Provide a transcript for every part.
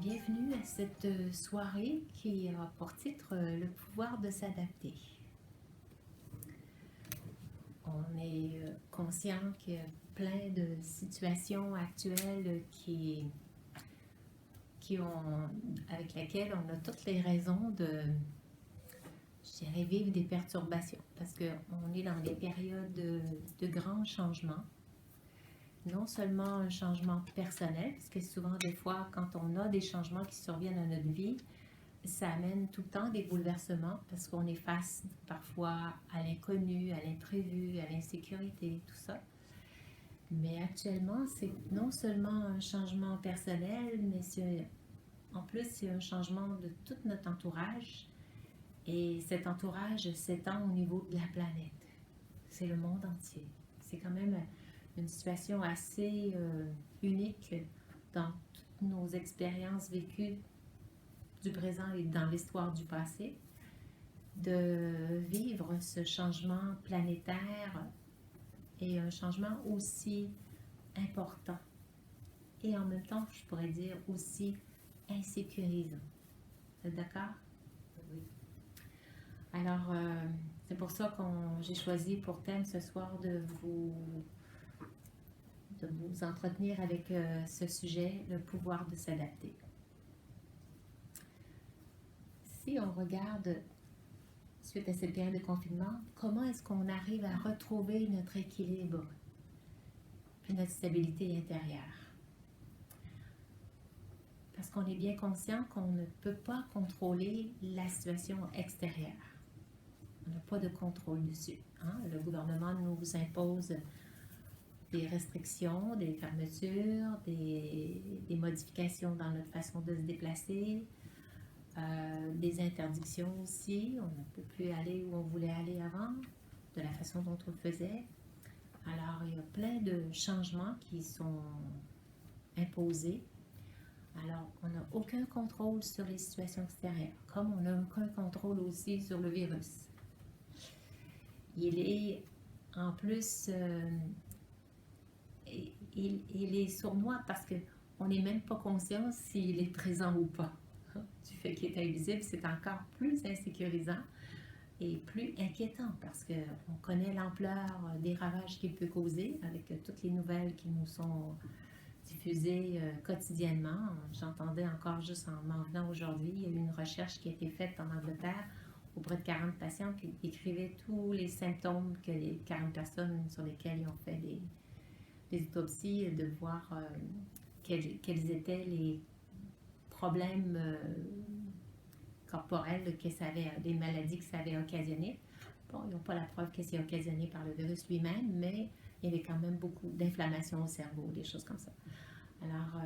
Bienvenue à cette soirée qui a pour titre Le pouvoir de s'adapter. On est conscient qu'il y a plein de situations actuelles avec lesquelles on a toutes les raisons de, je dirais, vivre des perturbations parce qu'on est dans des périodes de grands changements. Non seulement un changement personnel, parce que souvent, des fois, quand on a des changements qui surviennent à notre vie, ça amène tout le temps des bouleversements parce qu'on est face parfois à l'inconnu, à l'imprévu, à l'insécurité, tout ça. Mais actuellement, c'est non seulement un changement personnel, mais en plus, c'est un changement de tout notre entourage. Et cet entourage s'étend au niveau de la planète. C'est le monde entier. C'est quand même une situation assez unique dans toutes nos expériences vécues du présent et dans l'histoire du passé, de vivre ce changement planétaire et un changement aussi important et en même temps, je pourrais dire aussi insécurisant. Vous êtes d'accord? Oui. Alors, c'est pour ça que j'ai choisi pour thème ce soir de vous entretenir avec ce sujet, le pouvoir de s'adapter. Si on regarde, suite à cette période de confinement, comment est-ce qu'on arrive à retrouver notre équilibre et notre stabilité intérieure? Parce qu'on est bien conscient qu'on ne peut pas contrôler la situation extérieure. On n'a pas de contrôle dessus. Hein? Le gouvernement nous impose des restrictions, des fermetures, des modifications dans notre façon de se déplacer, des interdictions aussi. On ne peut plus aller où on voulait aller avant, de la façon dont on le faisait. Alors, il y a plein de changements qui sont imposés. Alors, on n'a aucun contrôle sur les situations extérieures, comme on n'a aucun contrôle aussi sur le virus. Il est, en plus, il est sournois parce qu'on n'est même pas conscient s'il est présent ou pas. Du fait qu'il est invisible, c'est encore plus insécurisant et plus inquiétant parce qu'on connaît l'ampleur des ravages qu'il peut causer avec toutes les nouvelles qui nous sont diffusées quotidiennement. J'entendais encore juste en m'en venant aujourd'hui, il y a eu une recherche qui a été faite en Angleterre auprès de 40 patients qui écrivaient tous les symptômes que les 40 personnes sur lesquelles ils ont fait des autopsies, de voir quels étaient les problèmes corporels que ça avait, des maladies que ça avait occasionné. Bon, ils n'ont pas la preuve que c'est occasionné par le virus lui-même, mais il y avait quand même beaucoup d'inflammation au cerveau, des choses comme ça. Alors,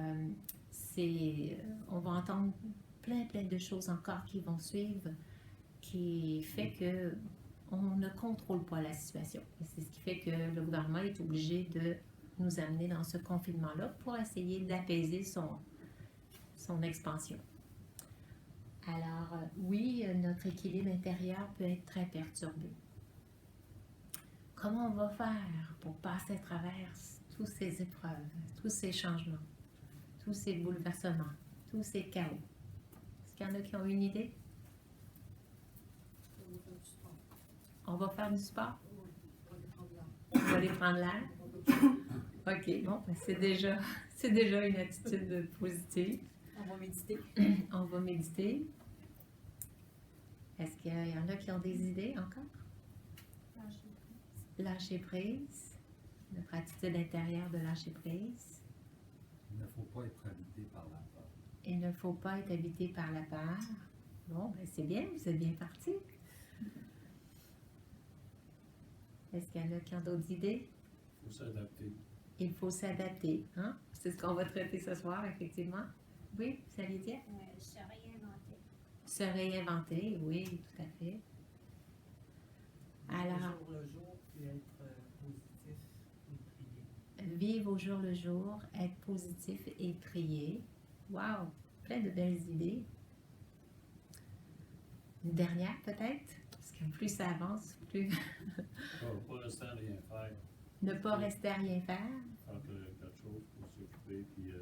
on va entendre plein de choses encore qui vont suivre, qui fait que on ne contrôle pas la situation. Et c'est ce qui fait que le gouvernement est obligé de nous amener dans ce confinement-là pour essayer d'apaiser son expansion. Alors, oui, notre équilibre intérieur peut être très perturbé. Comment on va faire pour passer à travers toutes ces épreuves, tous ces changements, tous ces bouleversements, tous ces chaos? Est-ce qu'il y en a qui ont une idée? On va faire du sport? On va aller prendre l'air? OK, bon, c'est déjà une attitude positive. On va méditer. On va méditer. Est-ce qu'il y en a qui ont des idées encore? Lâcher prise. Notre attitude intérieure de lâcher prise. Il ne faut pas être habité par la peur. Il ne faut pas être habité par la peur. Bon, ben c'est bien, vous êtes bien parti. Est-ce qu'il y en a qui ont d'autres idées? Il faut s'adapter. Il faut s'adapter. Hein? C'est ce qu'on va traiter ce soir, effectivement. Oui, vous saviez dire? Se réinventer. Se réinventer, oui, tout à fait. Alors, Vivre le jour puis être positif et prier. Vivre au jour le jour, être positif et prier. Wow, plein de belles idées. Une dernière peut-être, parce que plus ça avance, plus Pas rester à rien faire. ne pas rester à rien faire, Faire quelque chose pour s'occuper. Puis,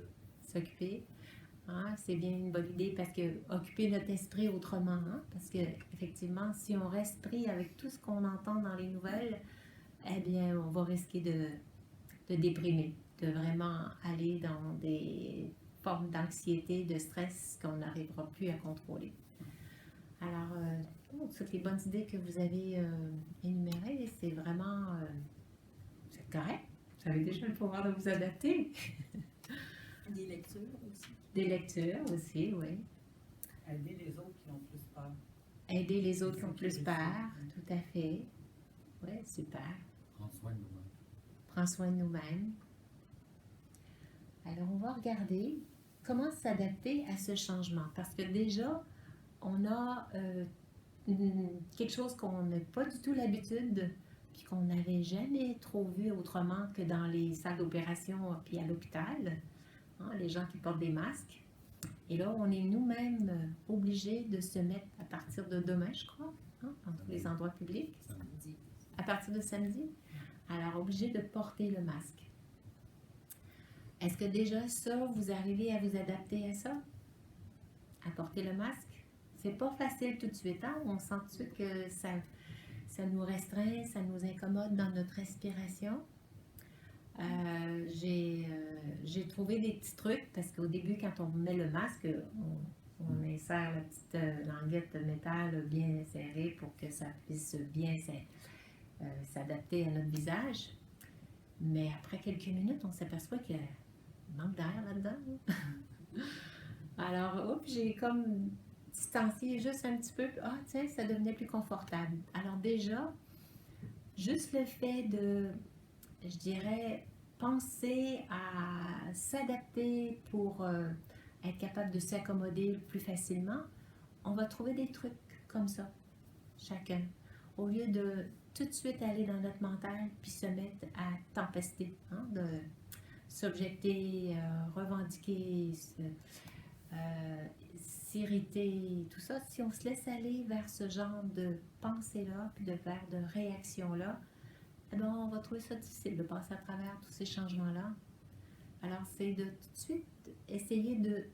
s'occuper. Hein, c'est bien une bonne idée parce que occuper notre esprit autrement, hein, parce que effectivement, si on reste pris avec tout ce qu'on entend dans les nouvelles, eh bien, on va risquer de déprimer, de vraiment aller dans des formes d'anxiété, de stress qu'on n'arrivera plus à contrôler. Alors, toutes les bonnes idées que vous avez énumérées, c'est vraiment c'est correct. Vous avez déjà le pouvoir de vous adapter. Des lectures aussi. Des lectures aussi, oui. Aider les autres qui ont plus peur. Aider les autres qui ont plus peur, tout à fait. Oui, super. Prends soin de nous-mêmes. Prends soin de nous-mêmes. Alors, on va regarder comment s'adapter à ce changement. Parce que déjà, on a quelque chose qu'on n'a pas du tout l'habitude, puis qu'on n'avait jamais trop vu autrement que dans les salles d'opération puis à l'hôpital. Hein, les gens qui portent des masques. Et là, on est nous-mêmes obligés de se mettre à partir de demain, je crois, hein, dans tous les endroits publics. Samedi. À partir de samedi. Alors, obligé de porter le masque. Est-ce que déjà ça, vous arrivez à vous adapter à ça? À porter le masque? C'est pas facile tout de suite, hein? On sent tout de suite que ça nous restreint, ça nous incommode dans notre respiration. J'ai trouvé des petits trucs parce qu'au début, quand on met le masque, on insère la petite languette de métal bien serrée pour que ça puisse bien s'adapter à notre visage. Mais après quelques minutes, on s'aperçoit qu'il manque d'air là-dedans. Alors, j'ai comme distancié juste un petit peu. Ah, tiens, ça devenait plus confortable. Alors déjà, juste le fait de, je dirais, penser à s'adapter pour être capable de s'accommoder plus facilement, on va trouver des trucs comme ça, chacun. Au lieu de tout de suite aller dans notre mental puis se mettre à tempester, hein, de s'objecter, revendiquer, s'irriter, tout ça. Si on se laisse aller vers ce genre de pensée-là, puis vers de réaction-là, eh bien, on va trouver ça difficile de passer à travers tous ces changements-là. Alors, c'est de tout de suite essayer de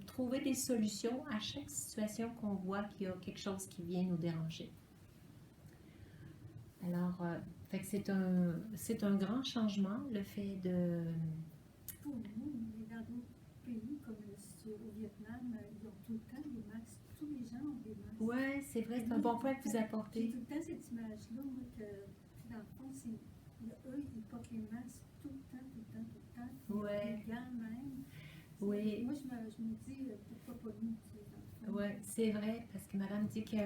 trouver des solutions à chaque situation qu'on voit qu'il y a quelque chose qui vient nous déranger. Alors, fait que c'est un grand changement, le fait de... Pour nous, dans d'autres pays, comme au Vietnam, ils ont tout le temps des masques. Tous les gens ont des masques. Oui, c'est vrai, c'est un bon point que vous J'ai apportez. tout le temps cette image-là, moi, que dans le fond, eux, ils portent les masques tout le temps, tout le temps, tout le temps. Puis Ouais. les gants même. Oui. Moi, je me dis, pourquoi pas nous, tu sais, dans le fond. Oui, c'est vrai, parce que madame dit que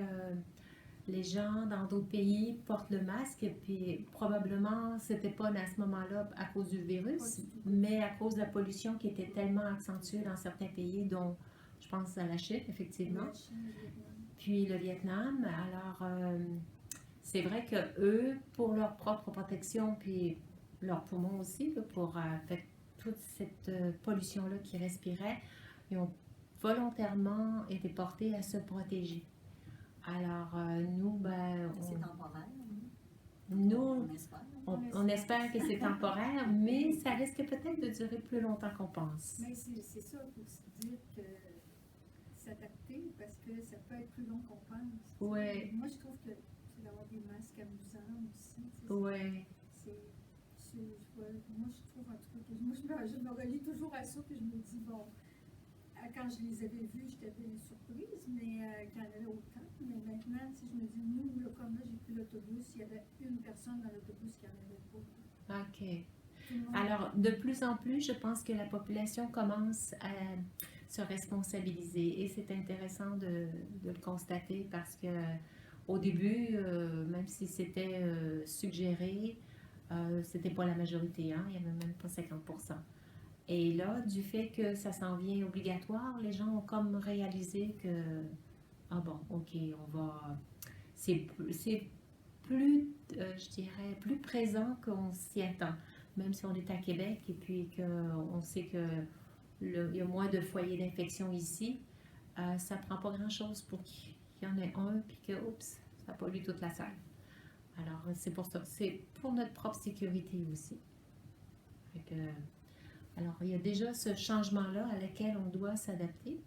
les gens dans d'autres pays portent le masque, puis probablement, c'était pas à ce moment-là à cause du virus, Pas du tout. mais à cause de la pollution qui était tellement accentuée dans certains pays, dont je pense à la Chine, effectivement, La Chine, le Vietnam. puis le Vietnam. Alors, c'est vrai que eux, pour leur propre protection, puis leurs poumons aussi, là, pour fait, toute cette pollution-là qu'ils respiraient, ils ont volontairement été portés à se protéger. Alors, nous, ben, C'est temporaire. nous, On espère. on espère que c'est temporaire, mais ça risque peut-être de durer plus longtemps qu'on pense. Mais c'est ça, il faut se dire que s'adapter, parce que ça peut être plus long qu'on pense. tu sais. Ouais. Moi, je trouve que c'est d'avoir des masques amusants aussi. tu sais. Ouais, Moi, je trouve en tout cas que moi, je me relie toujours à ça, puis je me dis, bon, quand je les avais vus, j'étais bien surprise, mais qu'il y en avait autant. Mais maintenant, tu sais, je me dis, nous, là, comme là, j'ai pris l'autobus, il y avait une personne dans l'autobus qui n'en avait pas. OK. Tout le monde- Alors, de plus en plus, je pense que la population commence à se responsabiliser et c'est intéressant de le constater parce que au début, même si c'était suggéré, c'était pas la majorité, hein, il n'y avait même pas 50%. Et là, du fait que ça s'en vient obligatoire, les gens ont comme réalisé que, ah bon, ok, on va... C'est plus, je dirais, plus présent qu'on s'y attend. Même si on est à Québec et puis qu'on sait qu'il y a moins de foyers d'infection ici, ça prend pas grand-chose pour qu'il y en ait un puis que, oups, ça pollue toute la salle. Alors, c'est pour ça. C'est pour notre propre sécurité aussi. Fait que, Alors, il y a déjà ce changement-là à lequel on doit s'adapter.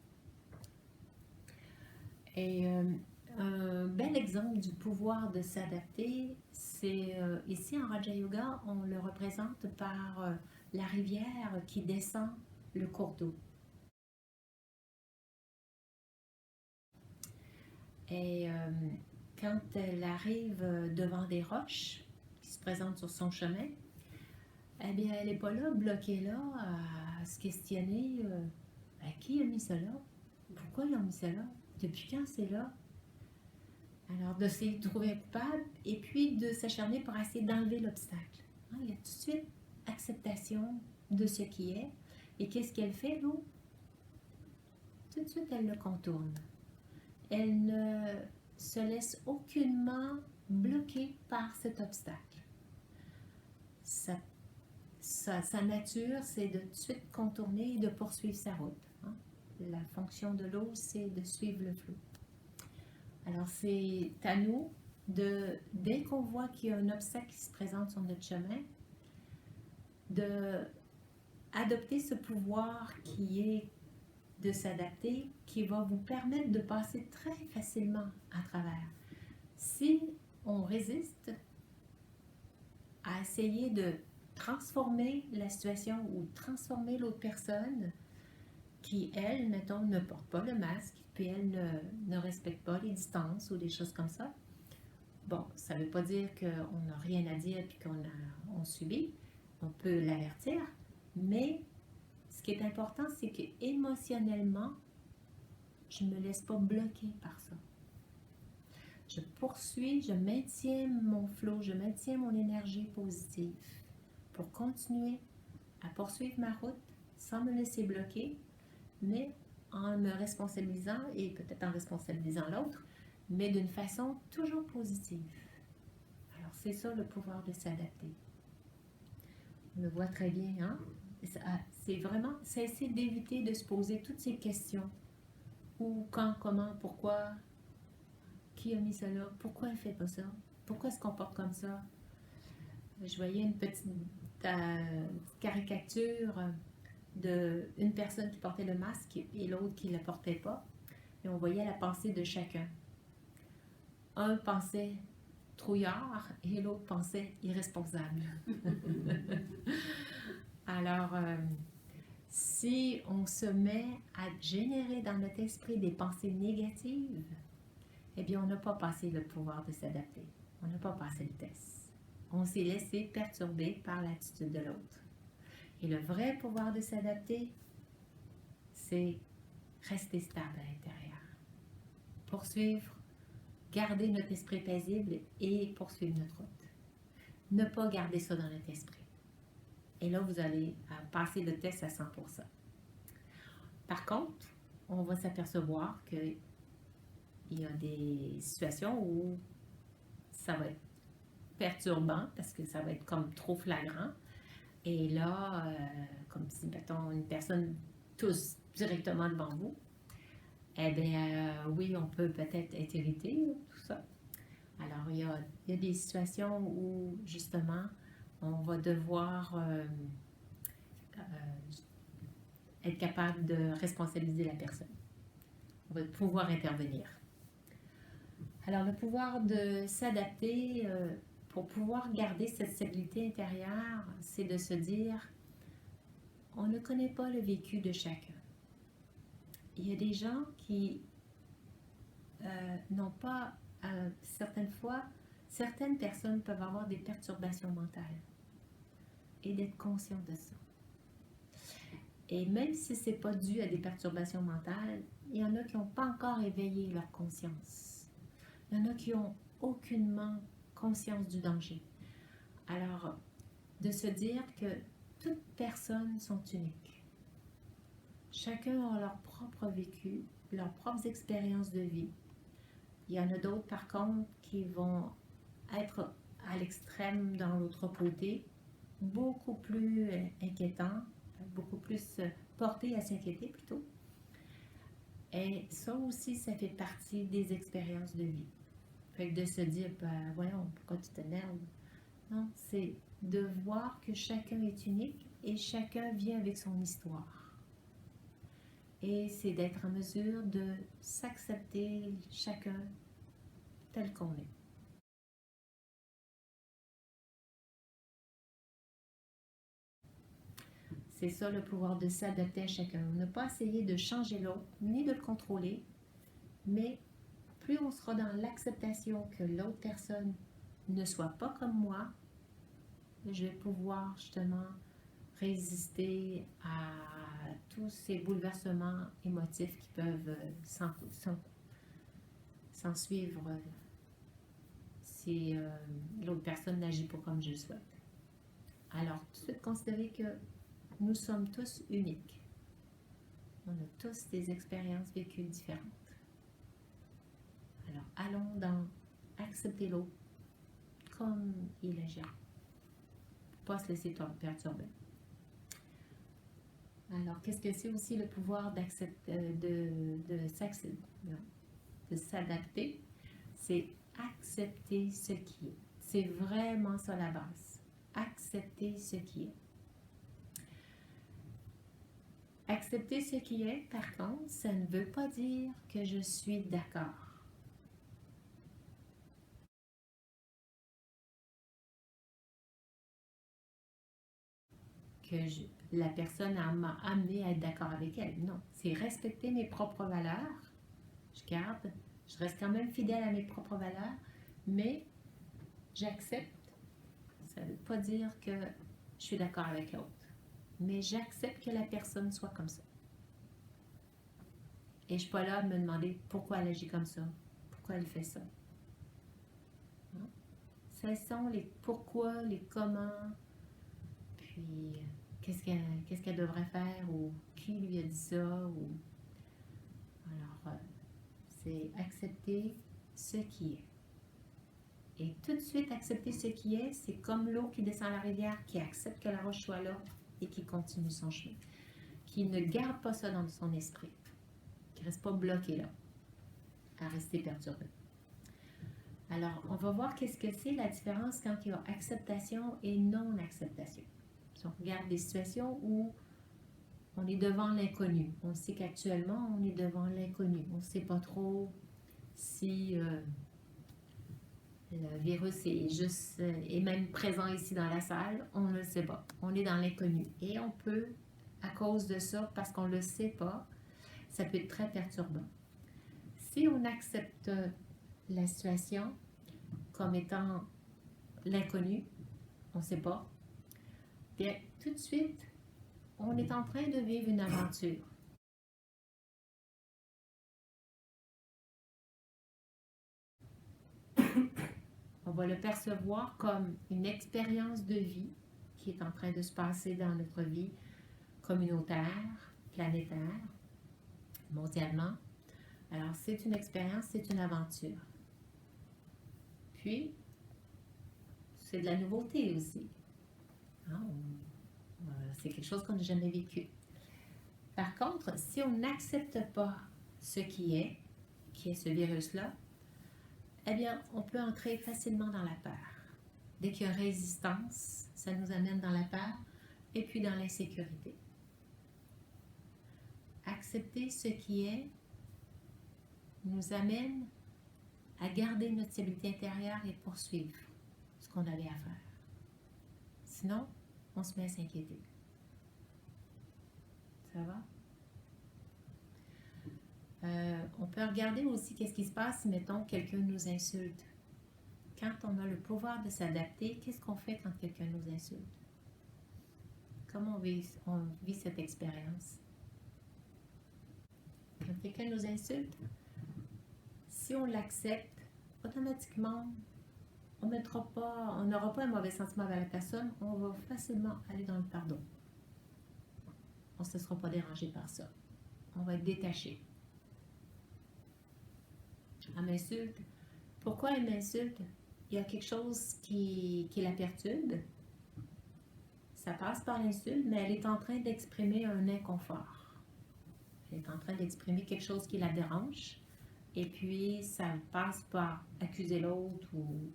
Et un bel exemple du pouvoir de s'adapter, c'est ici en Raja Yoga, on le représente par la rivière qui descend le cours d'eau. Et quand elle arrive devant des roches qui se présentent sur son chemin, eh bien, elle n'est pas là, bloquée là, à se questionner qui a mis ça là? Pourquoi ils ont mis ça là? Depuis quand c'est là? Alors, de se trouver coupable et puis de s'acharner pour essayer d'enlever l'obstacle. Hein, il y a tout de suite acceptation de ce qui est. Et qu'est-ce qu'elle fait, l'eau? Tout de suite, elle le contourne. Elle ne se laisse aucunement bloquer par cet obstacle. Sa nature, c'est de tout de suite contourner et de poursuivre sa route. Hein. La fonction de l'eau, c'est de suivre le flot. Alors, c'est à nous, dès qu'on voit qu'il y a un obstacle qui se présente sur notre chemin, d'adopter ce pouvoir qui est de s'adapter, qui va vous permettre de passer très facilement à travers. Si on résiste à essayer de transformer la situation ou transformer l'autre personne qui, elle, mettons, ne porte pas le masque, puis elle ne respecte pas les distances ou des choses comme ça. Bon, ça ne veut pas dire qu'on n'a rien à dire puis qu'on subit. On peut l'avertir, mais ce qui est important, c'est que émotionnellement, je ne me laisse pas bloquer par ça. Je poursuis, je maintiens mon flow, je maintiens mon énergie positive pour continuer à poursuivre ma route sans me laisser bloquer, mais en me responsabilisant et peut-être en responsabilisant l'autre, mais d'une façon toujours positive. Alors, c'est ça le pouvoir de s'adapter. On le voit très bien, hein? C'est vraiment, c'est essayer d'éviter de se poser toutes ces questions. Où, quand, comment, pourquoi, qui a mis ça là, pourquoi elle ne fait pas ça, pourquoi elle se comporte comme ça. Je voyais une petite caricature d'une personne qui portait le masque et l'autre qui ne le portait pas. Et on voyait la pensée de chacun. Un pensait trouillard et l'autre pensait irresponsable. Alors, si on se met à générer dans notre esprit des pensées négatives, eh bien, on n'a pas passé le pouvoir de s'adapter. On n'a pas passé le test. On s'est laissé perturber par l'attitude de l'autre. Et le vrai pouvoir de s'adapter, c'est rester stable à l'intérieur. Poursuivre, garder notre esprit paisible et poursuivre notre route. Ne pas garder ça dans notre esprit. Et là, vous allez passer le test à 100%. Par contre, on va s'apercevoir qu'il y a des situations où ça va être perturbant parce que ça va être comme trop flagrant. Et là, comme si, mettons, une personne tousse directement devant vous, eh bien, oui, on peut peut-être être irrité, tout ça. Alors, il y a des situations où, justement, on va devoir être capable de responsabiliser la personne. On va pouvoir intervenir. Alors, le pouvoir de s'adapter, pour pouvoir garder cette stabilité intérieure, c'est de se dire, on ne connaît pas le vécu de chacun. Il y a des gens qui n'ont pas, certaines fois, certaines personnes peuvent avoir des perturbations mentales et d'être conscient de ça. Et même si ce n'est pas dû à des perturbations mentales, il y en a qui n'ont pas encore éveillé leur conscience. Il y en a qui n'ont aucunement conscience du danger. Alors, de se dire que toutes personnes sont uniques. Chacun a leur propre vécu, leurs propres expériences de vie. Il y en a d'autres, par contre, qui vont être à l'extrême dans l'autre côté, beaucoup plus inquiétants, beaucoup plus portés à s'inquiéter plutôt. Et ça aussi, ça fait partie des expériences de vie. Fait que de se dire, ben voyons, pourquoi tu t'énerves? Non, c'est de voir que chacun est unique, et chacun vient avec son histoire. Et c'est d'être en mesure de s'accepter chacun tel qu'on est. C'est ça le pouvoir de s'adapter à chacun. Ne pas essayer de changer l'autre, ni de le contrôler, mais plus on sera dans l'acceptation que l'autre personne ne soit pas comme moi, je vais pouvoir justement résister à tous ces bouleversements émotifs qui peuvent s'en suivre si l'autre personne n'agit pas comme je le souhaite. Alors, tout de suite, considérez que nous sommes tous uniques. On a tous des expériences vécues différentes. Alors, allons dans accepter l'autre comme il agit. Pas se laisser perturber. Alors, qu'est-ce que c'est aussi le pouvoir de s'adapter? C'est accepter ce qui est. C'est vraiment ça la base. Accepter ce qui est. Accepter ce qui est, par contre, ça ne veut pas dire que je suis d'accord. Que la personne m'a amené à être d'accord avec elle. Non, c'est respecter mes propres valeurs. Je reste quand même fidèle à mes propres valeurs, mais j'accepte. Ça ne veut pas dire que je suis d'accord avec l'autre, mais j'accepte que la personne soit comme ça. Et je ne suis pas là à me demander pourquoi elle agit comme ça, pourquoi elle fait ça. Non? Ce sont les pourquoi, les comment, puis qu'est-ce qu'elle devrait faire ou qui lui a dit ça. Alors, c'est accepter ce qui est. Et tout de suite, accepter ce qui est, c'est comme l'eau qui descend à la rivière, qui accepte que la roche soit là et qui continue son chemin. Qui ne garde pas ça dans son esprit. Qui ne reste pas bloqué là, à rester perturbé. Alors, on va voir qu'est-ce que c'est la différence quand il y a acceptation et non-acceptation. Si on regarde des situations où on est devant l'inconnu. On sait qu'actuellement, on est devant l'inconnu. On ne sait pas trop si le virus est même présent ici dans la salle. On ne le sait pas. On est dans l'inconnu. Et on peut, à cause de ça, parce qu'on ne le sait pas, ça peut être très perturbant. Si on accepte la situation comme étant l'inconnu, on ne sait pas, bien, tout de suite, on est en train de vivre une aventure. On va le percevoir comme une expérience de vie qui est en train de se passer dans notre vie communautaire, planétaire, mondialement. Alors, c'est une expérience, c'est une aventure. Puis, c'est de la nouveauté aussi. Hein, c'est quelque chose qu'on n'a jamais vécu. Par contre, si on n'accepte pas ce qui est ce virus-là, eh bien, on peut entrer facilement dans la peur. Dès qu'il y a résistance, ça nous amène dans la peur et puis dans l'insécurité. Accepter ce qui est nous amène à garder notre stabilité intérieure et poursuivre ce qu'on avait à faire. Sinon, on se met à s'inquiéter. Ça va? On peut regarder aussi qu'est-ce qui se passe si, mettons, quelqu'un nous insulte. Quand on a le pouvoir de s'adapter, qu'est-ce qu'on fait quand quelqu'un nous insulte? Comment on vit cette expérience? Quand quelqu'un nous insulte, si on l'accepte, automatiquement, on n'aura pas un mauvais sentiment avec la personne, on va facilement aller dans le pardon. On ne se sera pas dérangé par ça. On va être détaché. Elle m'insulte. Pourquoi elle m'insulte? Il y a quelque chose qui la perturbe. Ça passe par l'insulte, mais elle est en train d'exprimer un inconfort. Elle est en train d'exprimer quelque chose qui la dérange. Et puis, ça passe par accuser l'autre ou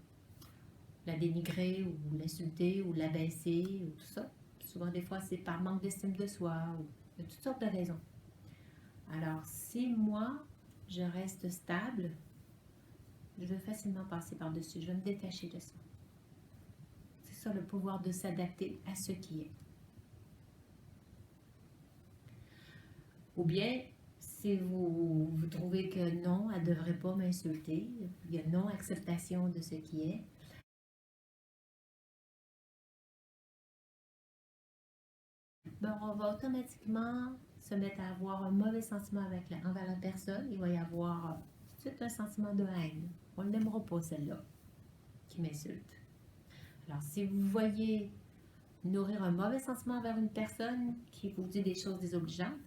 la dénigrer ou l'insulter ou l'abaisser ou tout ça. Souvent, des fois, c'est par manque d'estime de soi ou de toutes sortes de raisons. Alors, si moi, je reste stable, je vais facilement passer par-dessus. Je vais me détacher de ça. C'est ça le pouvoir de s'adapter à ce qui est. Ou bien, si vous trouvez que non, elle ne devrait pas m'insulter, il y a non-acceptation de ce qui est, ben, on va automatiquement se mettre à avoir un mauvais sentiment envers la personne. Il va y avoir tout de suite un sentiment de haine. On ne l'aimera pas, celle-là, qui m'insulte. Alors, si vous voyez nourrir un mauvais sentiment envers une personne qui vous dit des choses désobligeantes,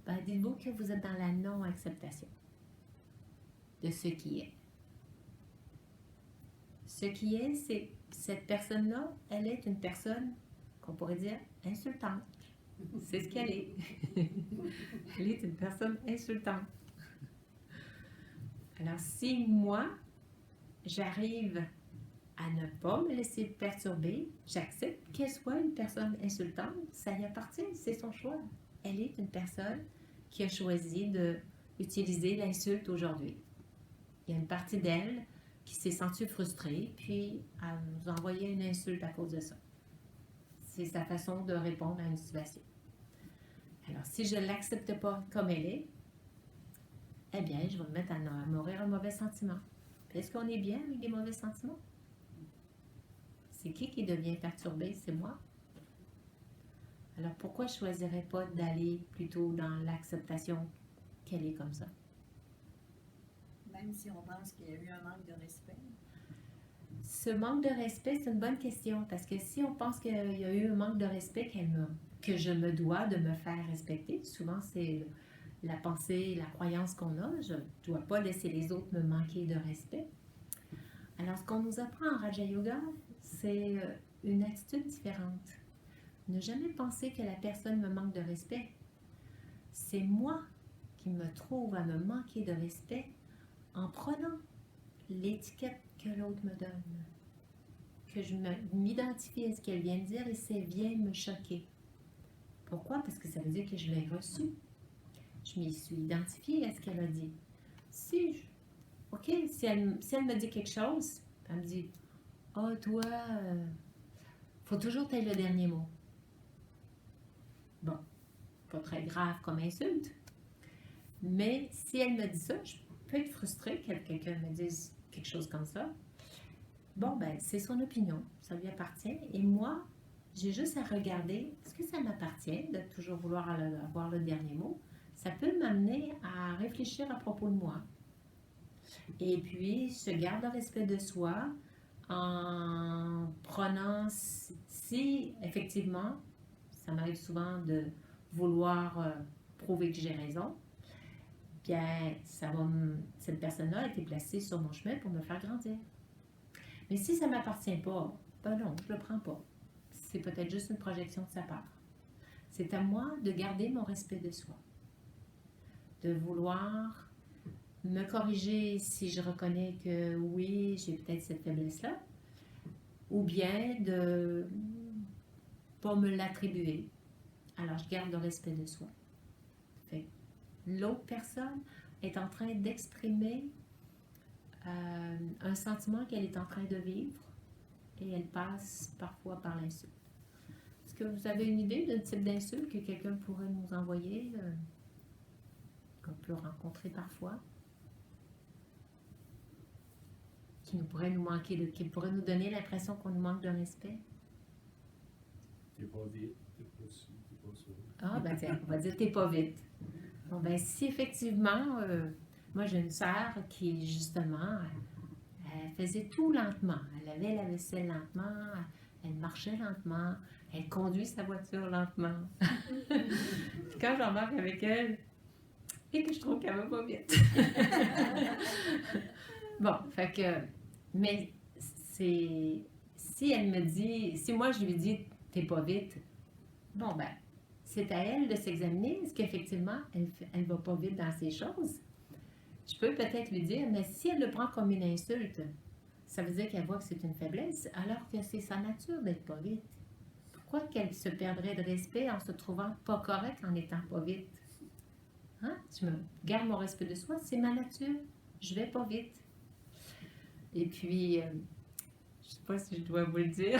ben, dites-vous que vous êtes dans la non-acceptation de ce qui est. Ce qui est, c'est cette personne-là, elle est une personne qu'on pourrait dire insultante. C'est ce qu'elle est. Elle est une personne insultante. Alors, si moi, j'arrive à ne pas me laisser perturber, j'accepte qu'elle soit une personne insultante, ça y appartient, c'est son choix. Elle est une personne qui a choisi d'utiliser l'insulte aujourd'hui. Il y a une partie d'elle qui s'est sentie frustrée, puis elle nous a envoyé une insulte à cause de ça. C'est sa façon de répondre à une situation. Alors, si je ne l'accepte pas comme elle est, eh bien, je vais me mettre à nourrir un mauvais sentiment. Puis est-ce qu'on est bien avec des mauvais sentiments? C'est qui devient perturbé? C'est moi. Alors, pourquoi je ne choisirais pas d'aller plutôt dans l'acceptation qu'elle est comme ça? Même si on pense qu'il y a eu un manque de respect. Ce manque de respect, c'est une bonne question, parce que si on pense qu'il y a eu un manque de respect que je me dois de me faire respecter, souvent c'est la pensée, la croyance qu'on a, je ne dois pas laisser les autres me manquer de respect. Alors, ce qu'on nous apprend en Raja Yoga, c'est une attitude différente. Ne jamais penser que la personne me manque de respect. C'est moi qui me trouve à me manquer de respect en prenant l'étiquette que l'autre me donne. Que je m'identifie à ce qu'elle vient de dire et ça vient me choquer. Pourquoi? Parce que ça veut dire que je l'ai reçu. Je m'y suis identifiée à ce qu'elle a dit. Si elle me dit quelque chose, elle me dit « Ah, toi, faut toujours que tu aies le dernier mot. » Bon, pas très grave comme insulte. Mais si elle me dit ça, je peux être frustrée que quelqu'un me dise quelque chose comme ça. Bon, ben, c'est son opinion, ça lui appartient. Et moi, j'ai juste à regarder, est-ce que ça m'appartient de toujours vouloir avoir le dernier mot? Ça peut m'amener à réfléchir à propos de moi. Et puis, je garde le respect de soi en prenant, si effectivement, ça m'arrive souvent de vouloir prouver que j'ai raison, bien, cette personne-là a été placée sur mon chemin pour me faire grandir. Mais si ça ne m'appartient pas, ben non, je ne le prends pas. C'est peut-être juste une projection de sa part. C'est à moi de garder mon respect de soi. De vouloir me corriger si je reconnais que oui, j'ai peut-être cette faiblesse-là, ou bien de ne pas me l'attribuer. Alors, je garde le respect de soi. Fait l'autre personne est en train d'exprimer un sentiment qu'elle est en train de vivre et elle passe parfois par l'insulte. Est-ce que vous avez une idée d'un type d'insulte que quelqu'un pourrait nous envoyer, qu'on peut rencontrer parfois, qui pourrait nous donner l'impression qu'on nous manque de respect? T'es pas vite, t'es pas ci, t'es pas ça. Ah, ben tiens, on va dire t'es pas vite. Bon, ben si effectivement, moi j'ai une sœur qui justement, elle faisait tout lentement. Elle lavait la vaisselle lentement, elle marchait lentement, elle conduit sa voiture lentement. Puis quand j'embarque avec elle, et que je trouve qu'elle va pas vite. Bon, fait que, mais si elle me dit, si moi je lui dis t'es pas vite, bon ben, c'est à elle de s'examiner. Est-ce qu'effectivement, elle va pas vite dans ses choses? Je peux peut-être lui dire, mais si elle le prend comme une insulte, ça veut dire qu'elle voit que c'est une faiblesse, alors que c'est sa nature d'être pas vite. pourquoi qu'elle se perdrait de respect en se trouvant pas correcte en étant pas vite? Hein? Je me garde mon respect de soi, c'est ma nature. Je vais pas vite. Et puis, je sais pas si je dois vous le dire.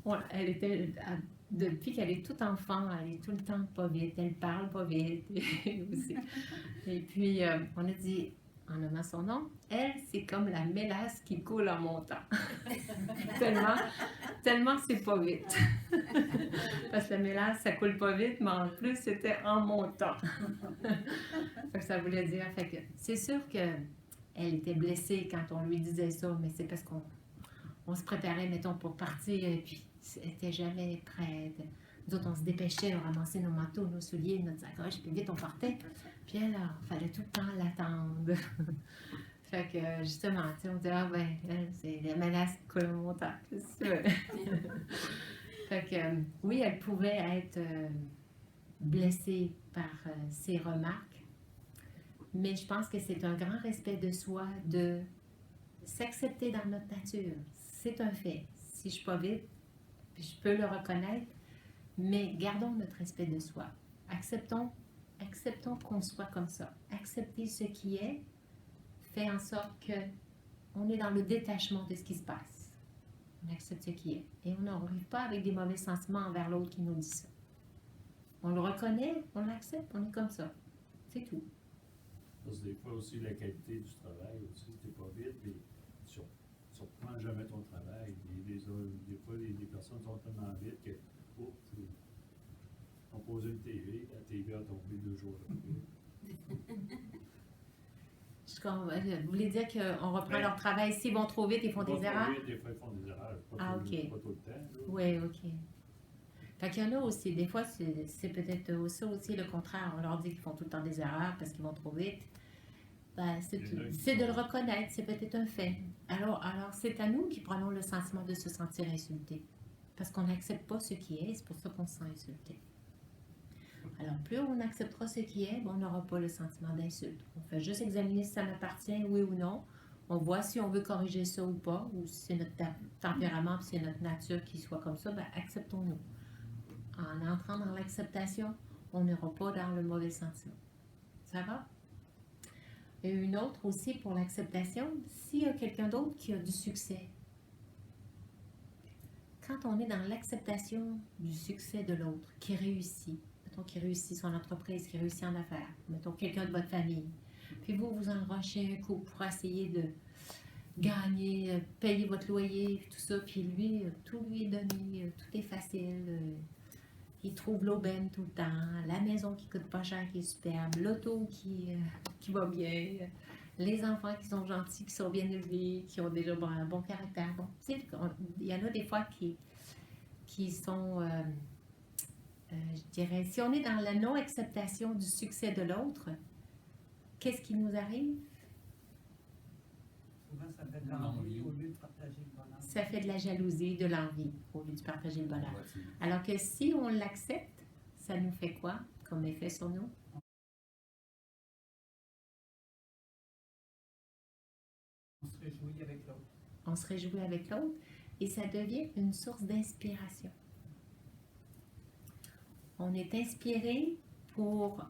Ouais, elle était, depuis qu'elle est toute enfant, elle est tout le temps pas vite. Elle parle pas vite aussi. Et puis, on a dit, en nommant son nom, elle, c'est comme la mélasse qui coule en montant. tellement c'est pas vite. Parce que la mélasse, ça coule pas vite, mais en plus, c'était en montant. Fait que ça voulait dire, fait que c'est sûr que elle était blessée quand on lui disait ça, mais c'est parce qu'on se préparait, mettons, pour partir, et puis elle n'était jamais prête. Nous autres, on se dépêchait, on ramassait nos manteaux, nos souliers, notre sacoche, puis vite, on partait. Puis elle, il fallait tout le temps l'attendre. Fait que, justement, tu sais, on dit, ah ben, elle, c'est la menace qui coule au montant. C'est ça. Fait que, oui, elle pouvait être blessée par ses remarques, mais je pense que c'est un grand respect de soi de s'accepter dans notre nature. C'est un fait. Si je suis pas vite, puis je peux le reconnaître, mais gardons notre respect de soi. Acceptons qu'on soit comme ça. Accepter ce qui est fait en sorte que on est dans le détachement de ce qui se passe. On accepte ce qui est. Et on n'arrive pas avec des mauvais sentiments envers l'autre qui nous dit ça. On le reconnaît, on l'accepte, on est comme ça. C'est tout. Parce que des fois aussi, la qualité du travail aussi, t'es pas vite, mais tu reprends jamais ton travail. Des fois, les personnes sont tellement vite que, oh, on posait une TV, la TV a tombé 2 jours après. Vous voulez dire qu'on reprend leur travail, s'ils vont trop vite, ils font des erreurs? Des fois, ils font des erreurs. Ah, ok. Pas tout le temps. Oui, ok. Fait qu'il y en a aussi, des fois, c'est peut-être ça aussi le contraire. On leur dit qu'ils font tout le temps des erreurs parce qu'ils vont trop vite. Ben, c'est de le reconnaître, c'est peut-être un fait. Alors c'est à nous qui prenons le sentiment de se sentir insulté. Parce qu'on n'accepte pas ce qui est, c'est pour ça qu'on se sent insulté. Alors, plus on acceptera ce qui est, on n'aura pas le sentiment d'insulte. On fait juste examiner si ça m'appartient, oui ou non. On voit si on veut corriger ça ou pas, ou si c'est notre tempérament, puis c'est notre nature qui soit comme ça, ben acceptons-nous. En entrant dans l'acceptation, on n'ira pas dans le mauvais sentiment. Ça va? Et une autre aussi pour l'acceptation, s'il y a quelqu'un d'autre qui a du succès, quand on est dans l'acceptation du succès de l'autre, qui réussit, mettons qui réussit son entreprise, qui réussit en affaires, mettons quelqu'un de votre famille, puis vous enrochez un coup pour essayer de gagner, payer votre loyer, puis tout ça, puis lui, tout lui est donné, tout est facile, il trouve l'aubaine tout le temps, la maison qui coûte pas cher, qui est superbe, l'auto qui va bien, les enfants qui sont gentils, qui sont bien élevés, qui ont déjà un bon caractère. Bon, il y en a des fois qui sont, je dirais, si on est dans la non-acceptation du succès de l'autre, qu'est-ce qui nous arrive? Souvent, ça fait de l'envie au lieu de partager le bonheur. Ça fait de la jalousie, de l'envie au lieu de partager le bonheur. Alors que si on l'accepte, ça nous fait quoi comme effet sur nous? On se réjouit avec l'autre. On se réjouit avec l'autre et ça devient une source d'inspiration. On est inspiré pour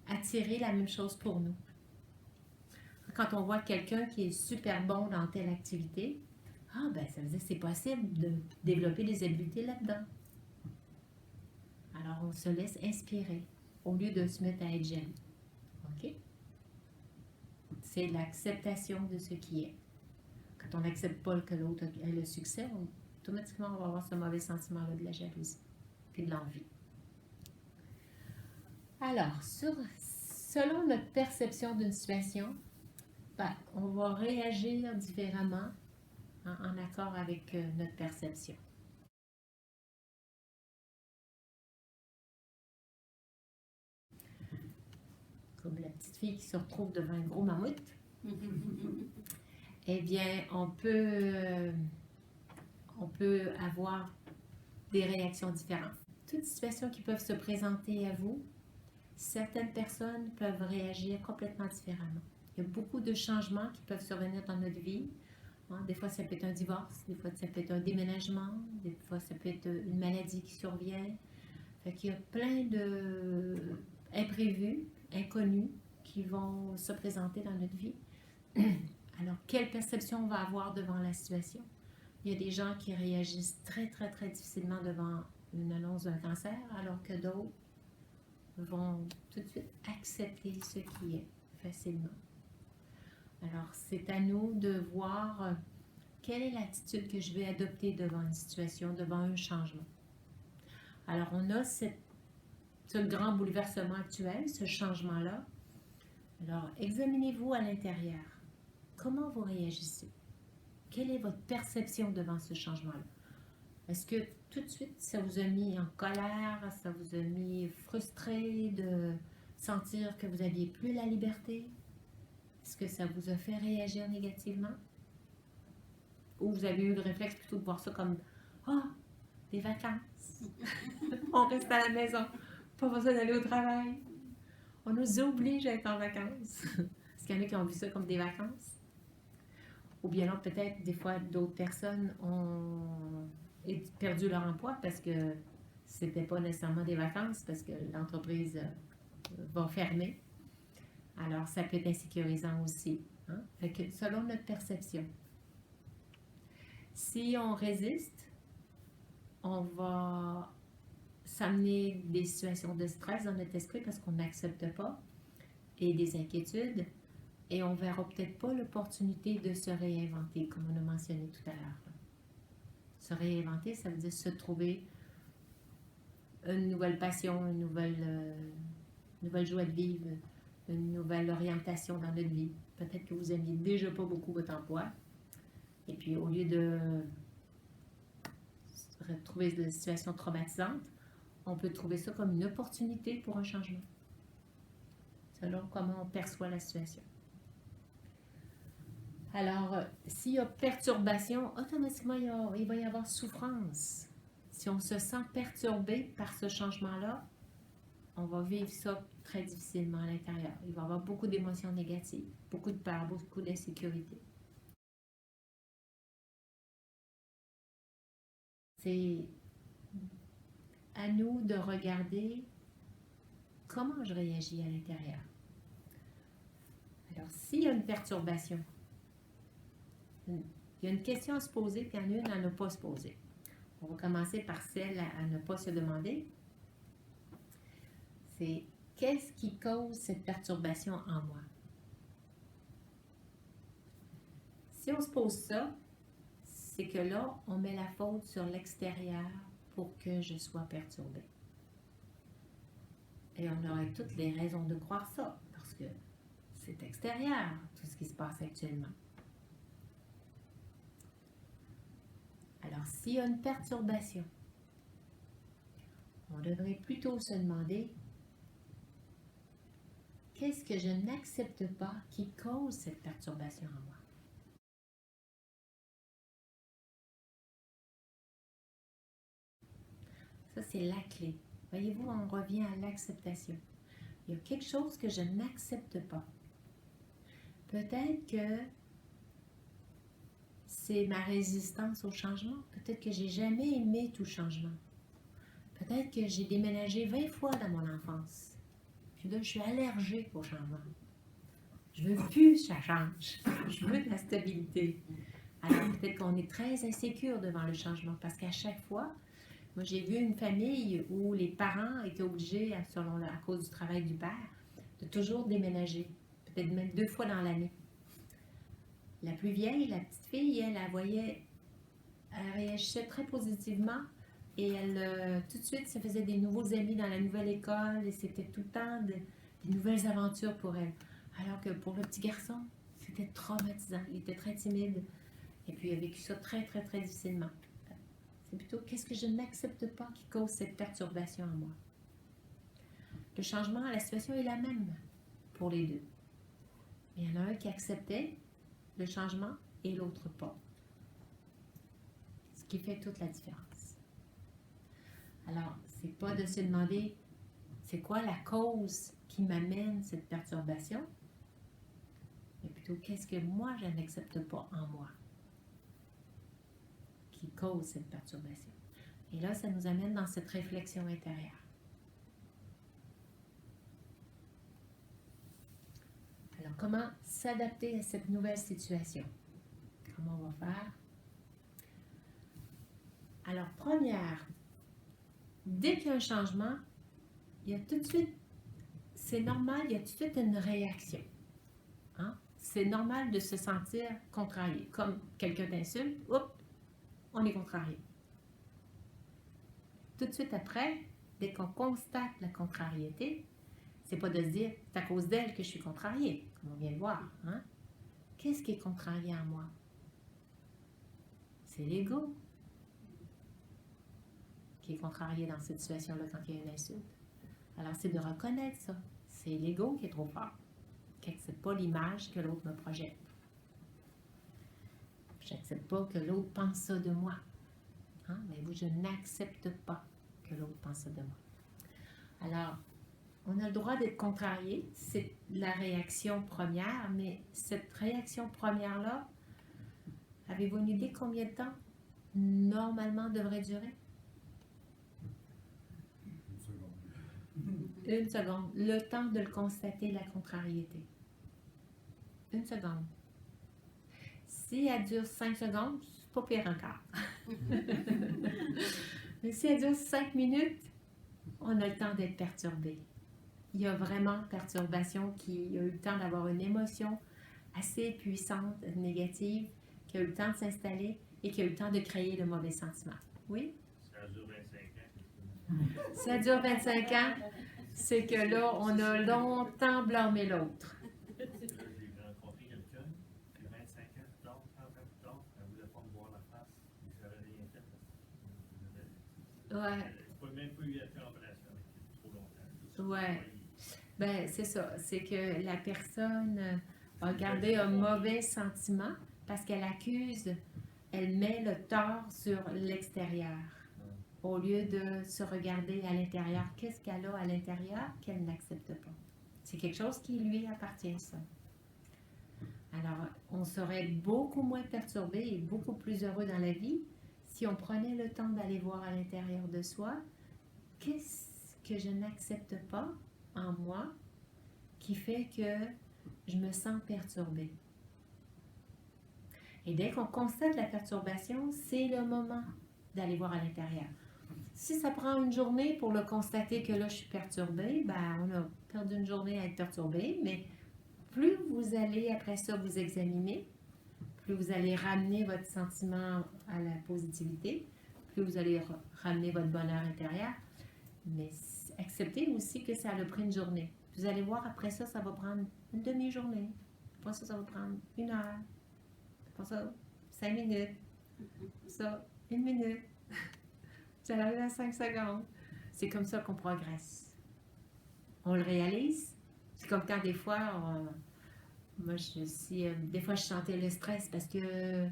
attirer la même chose pour nous. Quand on voit quelqu'un qui est super bon dans telle activité, ah ben ça veut dire que c'est possible de développer des habiletés là-dedans. Alors on se laisse inspirer au lieu de se mettre à être jaloux. OK? C'est l'acceptation de ce qui est. Quand on n'accepte pas que l'autre ait le succès, automatiquement on va avoir ce mauvais sentiment-là de la jalousie puis de l'envie. Alors, selon notre perception d'une situation, ben, on va réagir différemment en accord avec notre perception. Comme la petite fille qui se retrouve devant un gros mammouth, eh bien, on peut avoir des réactions différentes. Toutes situations qui peuvent se présenter à vous, certaines personnes peuvent réagir complètement différemment. Il y a beaucoup de changements qui peuvent survenir dans notre vie. Hein, des fois, ça peut être un divorce, des fois, ça peut être un déménagement, des fois, ça peut être une maladie qui survient. Fait qu'il y a plein de imprévus, inconnus, qui vont se présenter dans notre vie. Alors, quelle perception on va avoir devant la situation? Il y a des gens qui réagissent très, très, très difficilement devant une annonce d'un cancer, alors que d'autres vont tout de suite accepter ce qui est facilement. Alors, c'est à nous de voir quelle est l'attitude que je vais adopter devant une situation, devant un changement. Alors, on a ce grand bouleversement actuel, ce changement-là. Alors, examinez-vous à l'intérieur. Comment vous réagissez? Quelle est votre perception devant ce changement-là? Est-ce que tout de suite, ça vous a mis en colère, ça vous a mis frustré de sentir que vous n'aviez plus la liberté? Est-ce que ça vous a fait réagir négativement? Ou vous avez eu le réflexe plutôt de voir ça comme « Ah, des vacances! On reste à la maison, pas besoin d'aller au travail. On nous oblige à être en vacances. » Est-ce qu'il y en a qui ont vu ça comme des vacances? Ou bien non, peut-être des fois d'autres personnes ont perdu leur emploi parce que c'était pas nécessairement des vacances, parce que l'entreprise va fermer. Alors, ça peut être insécurisant aussi. Hein? Fait que selon notre perception, si on résiste, on va s'amener des situations de stress dans notre esprit parce qu'on n'accepte pas et des inquiétudes et on ne verra peut-être pas l'opportunité de se réinventer, comme on a mentionné tout à l'heure. Se réinventer, ça veut dire se trouver une nouvelle passion, une nouvelle joie de vivre, une nouvelle orientation dans notre vie. Peut-être que vous n'aimiez déjà pas beaucoup votre emploi. Et puis, au lieu de retrouver des situations traumatisantes, on peut trouver ça comme une opportunité pour un changement, selon comment on perçoit la situation. Alors, s'il y a perturbation, automatiquement, il va y avoir souffrance. Si on se sent perturbé par ce changement-là, on va vivre ça très difficilement à l'intérieur. Il va y avoir beaucoup d'émotions négatives, beaucoup de peur, beaucoup d'insécurité. C'est à nous de regarder comment je réagis à l'intérieur. Alors, s'il y a une perturbation, il y a une question à se poser, puis il y en a une à ne pas se poser. On va commencer par celle à ne pas se demander. C'est qu'est-ce qui cause cette perturbation en moi? Si on se pose ça, c'est que là, on met la faute sur l'extérieur pour que je sois perturbée. Et on aurait toutes les raisons de croire ça, parce que c'est extérieur, tout ce qui se passe actuellement. Alors, s'il y a une perturbation, on devrait plutôt se demander qu'est-ce que je n'accepte pas qui cause cette perturbation en moi? Ça, c'est la clé. Voyez-vous, on revient à l'acceptation. Il y a quelque chose que je n'accepte pas. Peut-être que c'est ma résistance au changement. Peut-être que j'ai jamais aimé tout changement. Peut-être que j'ai déménagé 20 fois dans mon enfance. Puis là, je suis allergique au changement. Je veux plus que ça change. Je veux de la stabilité. Alors, peut-être qu'on est très insécure devant le changement parce qu'à chaque fois, moi, j'ai vu une famille où les parents étaient obligés, à cause du travail du père, de toujours déménager. Peut-être même 2 fois dans l'année. La plus vieille, la petite fille, elle réagissait très positivement et elle, tout de suite, se faisait des nouveaux amis dans la nouvelle école et c'était tout le temps des nouvelles aventures pour elle. Alors que pour le petit garçon, c'était traumatisant. Il était très timide et puis il a vécu ça très, très, très difficilement. C'est plutôt qu'est-ce que je n'accepte pas qui cause cette perturbation en moi. Le changement, la situation est la même pour les deux. Mais il y en a un qui acceptait le changement et l'autre pas. Ce qui fait toute la différence. Alors, c'est pas de se demander c'est quoi la cause qui m'amène cette perturbation, mais plutôt qu'est-ce que moi je n'accepte pas en moi. qui cause cette perturbation. Et là, ça nous amène dans cette réflexion intérieure. Alors, comment s'adapter à cette nouvelle situation? Comment on va faire? Alors, première, dès qu'il y a un changement, il y a tout de suite, c'est normal, il y a tout de suite une réaction. Hein? C'est normal de se sentir contrarié. Comme quelqu'un t'insulte, hop, on est contrarié. Tout de suite après, dès qu'on constate la contrariété, c'est pas de se dire, c'est à cause d'elle que je suis contrarié, comme on vient de voir. Hein? Qu'est-ce qui est contrarié en moi? C'est l'ego qui est contrarié dans cette situation-là quand il y a une insulte. Alors, c'est de reconnaître ça. C'est l'ego qui est trop fort, qui n'accepte pas l'image que l'autre me projette. Je n'accepte pas que l'autre pense ça de moi. Hein? Mais vous, je n'accepte pas que l'autre pense ça de moi. Alors, on a le droit d'être contrarié, c'est la réaction première, mais cette réaction première-là, avez-vous une idée combien de temps normalement devrait durer? Une seconde. Le temps de le constater, la contrariété. Une seconde. Si elle dure 5 secondes, c'est pas pire encore. Mais si elle dure 5 minutes, on a le temps d'être perturbé. Il y a vraiment perturbation qui a eu le temps d'avoir une émotion assez puissante, négative, qui a eu le temps de s'installer et qui a eu le temps de créer le mauvais sentiment. Oui? Ça dure 25 ans. Ça dure 25 ans, c'est que là, on a longtemps blâmé l'autre. J'ai rencontré quelqu'un qui, 25 ans plus tard, 30 ans plus tard, elle ne voulait pas me voir la face, et ça n'avait rien fait. Ouais. Je n'ai même pas eu été en relation avec elle trop longtemps. Ouais. Ben, c'est ça. C'est que la personne a gardé un mauvais sentiment parce qu'elle accuse, elle met le tort sur l'extérieur au lieu de se regarder à l'intérieur. Qu'est-ce qu'elle a à l'intérieur qu'elle n'accepte pas? C'est quelque chose qui lui appartient, ça. Alors, on serait beaucoup moins perturbé et beaucoup plus heureux dans la vie si on prenait le temps d'aller voir à l'intérieur de soi qu'est-ce que je n'accepte pas en moi qui fait que je me sens perturbée. Et dès qu'on constate la perturbation, c'est le moment d'aller voir à l'intérieur. Si ça prend une journée pour le constater que là, je suis perturbée, ben, on a perdu une journée à être perturbé, mais plus vous allez après ça vous examiner, plus vous allez ramener votre sentiment à la positivité, plus vous allez ramener votre bonheur intérieur, mais acceptez aussi que ça a pris une journée. Vous allez voir après ça, ça va prendre une demi-journée. Après ça, ça va prendre 1 heure. Après ça, 5 minutes. Après ça, 1 minute. Vous allez arriver à 5 secondes. C'est comme ça qu'on progresse. On le réalise. C'est comme quand des fois, des fois je sentais le stress parce que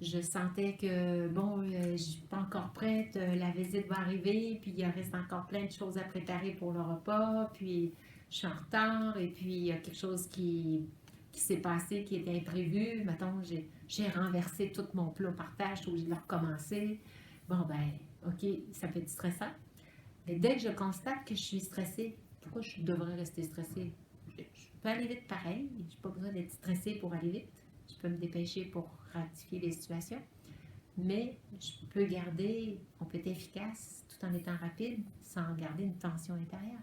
je sentais que, bon, je suis pas encore prête, la visite va arriver, puis il reste encore plein de choses à préparer pour le repas, puis je suis en retard, et puis il y a quelque chose qui s'est passé, qui était imprévu. Mettons, j'ai renversé tout mon plat par terre, je suis obligée de le recommencer. Bon, ben, OK, ça peut être stressant. Mais dès que je constate que je suis stressée, pourquoi je devrais rester stressée? Je peux aller vite pareil, je n'ai pas besoin d'être stressée pour aller vite. Je peux me dépêcher pour rectifier les situations, mais on peut être efficace tout en étant rapide sans garder une tension intérieure.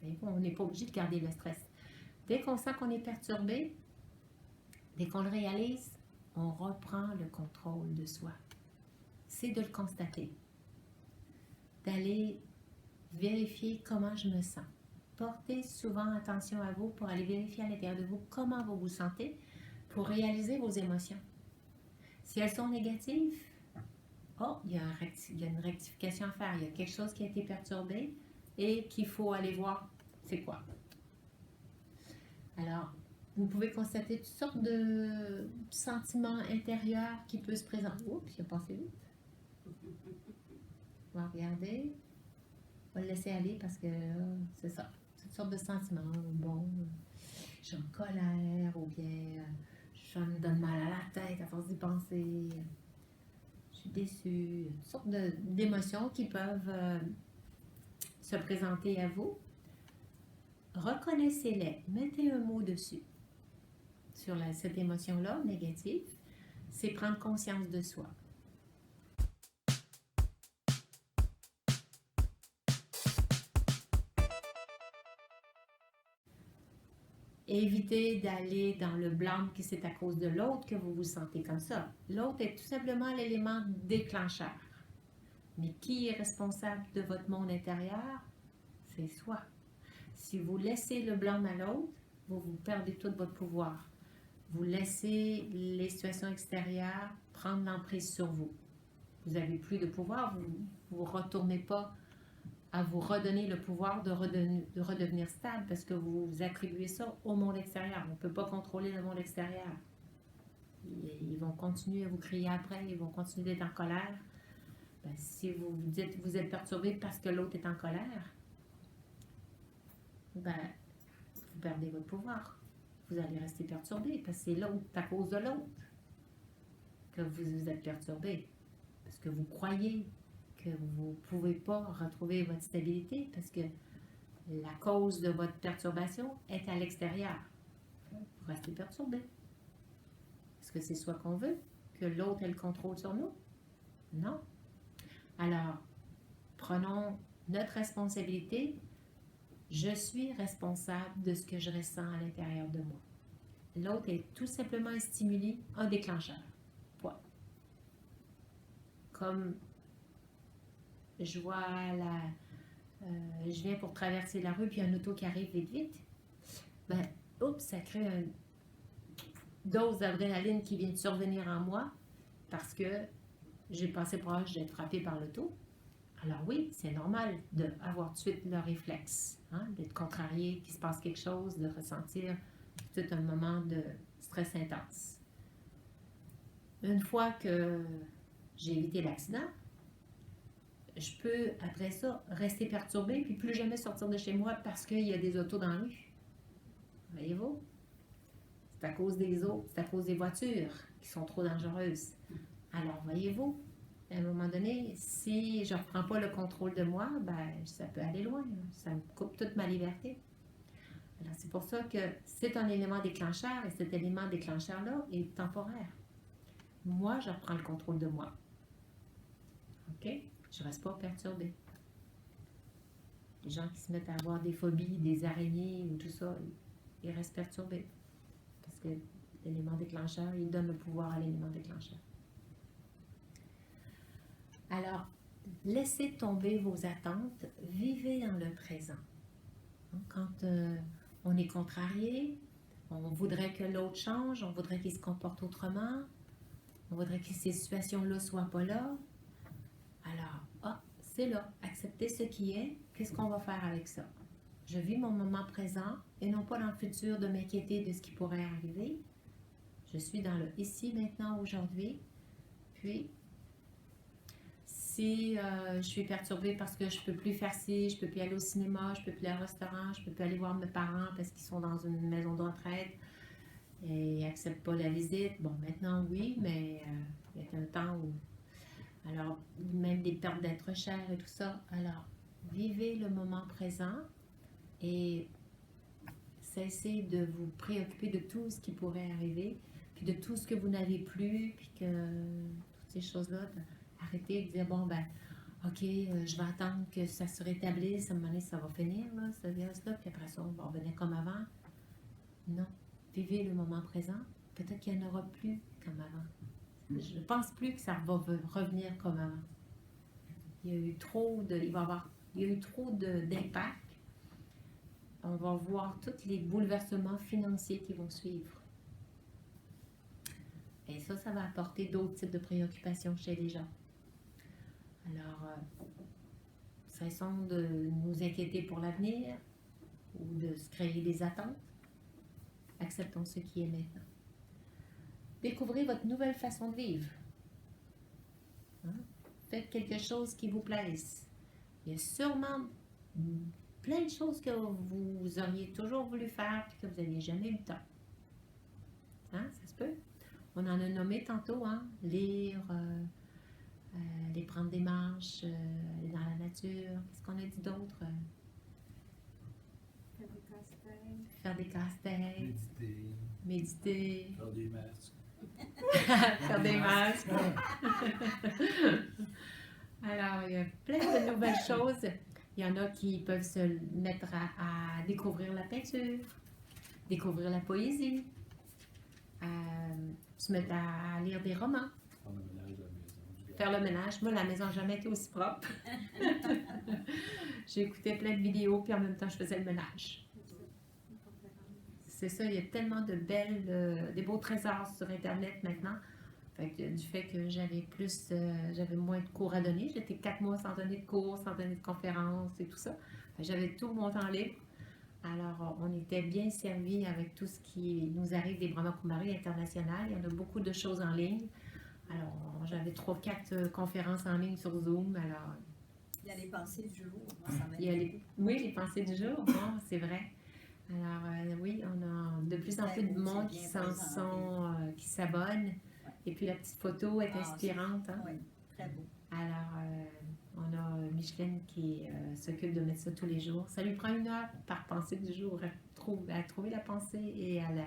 Mais bon, on n'est pas obligé de garder le stress. Dès qu'on sent qu'on est perturbé, dès qu'on le réalise, on reprend le contrôle de soi. C'est de le constater, d'aller vérifier comment je me sens. Portez souvent attention à vous pour aller vérifier à l'intérieur de vous comment vous vous sentez, pour réaliser vos émotions. Si elles sont négatives, il y a une rectification à faire. Il y a quelque chose qui a été perturbé et qu'il faut aller voir c'est quoi. Alors, vous pouvez constater toutes sortes de sentiments intérieurs qui peuvent se présenter. Oups, il a passé vite. On va regarder. On va le laisser aller parce que c'est ça. Toutes sortes de sentiments. Bon, je suis en colère ou bien... ça me donne mal à la tête à force d'y penser. suis déçue, toutes sortes d'émotions qui peuvent se présenter à vous. Reconnaissez-les, mettez un mot dessus sur cette émotion-là négative. C'est prendre conscience de soi. Évitez d'aller dans le blâme que c'est à cause de l'autre que vous vous sentez comme ça. L'autre est tout simplement l'élément déclencheur. Mais qui est responsable de votre monde intérieur? C'est soi. Si vous laissez le blâme à l'autre, vous perdez tout votre pouvoir. Vous laissez les situations extérieures prendre l'emprise sur vous. Vous n'avez plus de pouvoir, vous ne retournez pas à vous redonner le pouvoir de redevenir stable parce que vous attribuez ça au monde extérieur. On ne peut pas contrôler le monde extérieur. Ils vont continuer à vous crier après, ils vont continuer d'être en colère. Ben, si vous vous dites que vous êtes perturbé parce que l'autre est en colère, ben, vous perdez votre pouvoir. Vous allez rester perturbé parce que c'est l'autre, à cause de l'autre, que vous êtes perturbé. Parce que vous croyez que vous ne pouvez pas retrouver votre stabilité parce que la cause de votre perturbation est à l'extérieur. Vous restez perturbé. Est-ce que c'est soit qu'on veut que l'autre ait le contrôle sur nous? Non. Alors, prenons notre responsabilité. Je suis responsable de ce que je ressens à l'intérieur de moi. L'autre est tout simplement un stimuli, un déclencheur. Point. Comme je vois je viens pour traverser la rue, puis il y a un auto qui arrive vite, vite. Ben, oups, ça crée une dose d'adrénaline qui vient de survenir en moi parce que j'ai passé proche d'être frappé par l'auto. Alors oui, c'est normal d'avoir tout de suite le réflexe, hein, d'être contrarié, qu'il se passe quelque chose, de ressentir tout un moment de stress intense. Une fois que j'ai évité l'accident, je peux, après ça, rester perturbée puis plus jamais sortir de chez moi parce qu'il y a des autos dans la rue. Voyez-vous? C'est à cause des autres, c'est à cause des voitures qui sont trop dangereuses. Alors, voyez-vous, à un moment donné, si je ne reprends pas le contrôle de moi, ben, ça peut aller loin. Ça me coupe toute ma liberté. Alors, c'est pour ça que c'est un élément déclencheur et cet élément déclencheur-là est temporaire. Moi, je reprends le contrôle de moi. OK? Je ne reste pas perturbée. Les gens qui se mettent à avoir des phobies, des araignées ou tout ça, ils restent perturbés. Parce que l'élément déclencheur, il donne le pouvoir à l'élément déclencheur. Alors, laissez tomber vos attentes, vivez dans le présent. Quand on est contrarié, on voudrait que l'autre change, on voudrait qu'il se comporte autrement, on voudrait que ces situations-là ne soient pas là. Alors, c'est là, acceptez ce qui est, qu'est-ce qu'on va faire avec ça? Je vis mon moment présent et non pas dans le futur de m'inquiéter de ce qui pourrait arriver. Je suis dans le ici, maintenant, aujourd'hui. Puis, si je suis perturbée parce que je ne peux plus faire ci, je ne peux plus aller au cinéma, je ne peux plus aller au restaurant, je ne peux plus aller voir mes parents parce qu'ils sont dans une maison de retraite et ils n'acceptent pas la visite. Bon, maintenant, oui, mais il y a un temps où... Alors, même des pertes d'être cher et tout ça. Alors, vivez le moment présent et cessez de vous préoccuper de tout ce qui pourrait arriver, puis de tout ce que vous n'avez plus, puis que toutes ces choses-là... Arrêtez de dire, bon, ben, OK, je vais attendre que ça se rétablisse, à un moment donné, ça va finir, là, ce virus-là, puis après ça, on va revenir comme avant. Non. Vivez le moment présent. Peut-être qu'il n'y en aura plus comme avant. Je ne pense plus que ça va revenir comme avant. Il y a eu trop d'impact. On va voir tous les bouleversements financiers qui vont suivre. Et ça va apporter d'autres types de préoccupations chez les gens. Alors, cessons de nous inquiéter pour l'avenir ou de se créer des attentes. Acceptons ce qui est maintenant. Découvrez votre nouvelle façon de vivre. Hein? Faites quelque chose qui vous plaise. Il y a sûrement plein de choses que vous auriez toujours voulu faire et que vous n'aviez jamais eu le temps. Hein? Ça se peut? On en a nommé tantôt, hein? Lire, aller prendre des marches, aller dans la nature. Qu'est-ce qu'on a dit d'autre? Faire des casse-têtes. Faire des casse-têtes, Méditer, méditer, faire des masques. faire des masques. Alors, il y a plein de nouvelles choses. Il y en a qui peuvent se mettre à découvrir la peinture, découvrir la poésie, se mettre à lire des romans, Faire le ménage de la maison. faire le ménage. Moi, la maison n'a jamais été aussi propre. J'écoutais plein de vidéos, puis en même temps, je faisais le ménage. C'est ça, il y a tellement de des beaux trésors sur Internet maintenant. Fait que, du fait que j'avais moins de cours à donner. J'étais 4 mois sans donner de cours, sans donner de conférences et tout ça. Fait que j'avais tout mon temps libre. Alors, on était bien servis avec tout ce qui nous arrive des Brahma Kumaris internationales. Il y en a beaucoup de choses en ligne. Alors, j'avais 3-4 conférences en ligne sur Zoom. Alors, Il y a les pensées du jour. Moi, ça il y a m'aide oui, les pensées du jour, bon, c'est vrai. Alors, oui, on a de plus en plus de monde qui qui s'abonnent. Et puis, la petite photo est inspirante. Hein? Oui, très beau. Alors, on a Micheline qui s'occupe de mettre ça tous les jours. Ça lui prend 1 heure par pensée du jour à trouver la pensée et à À la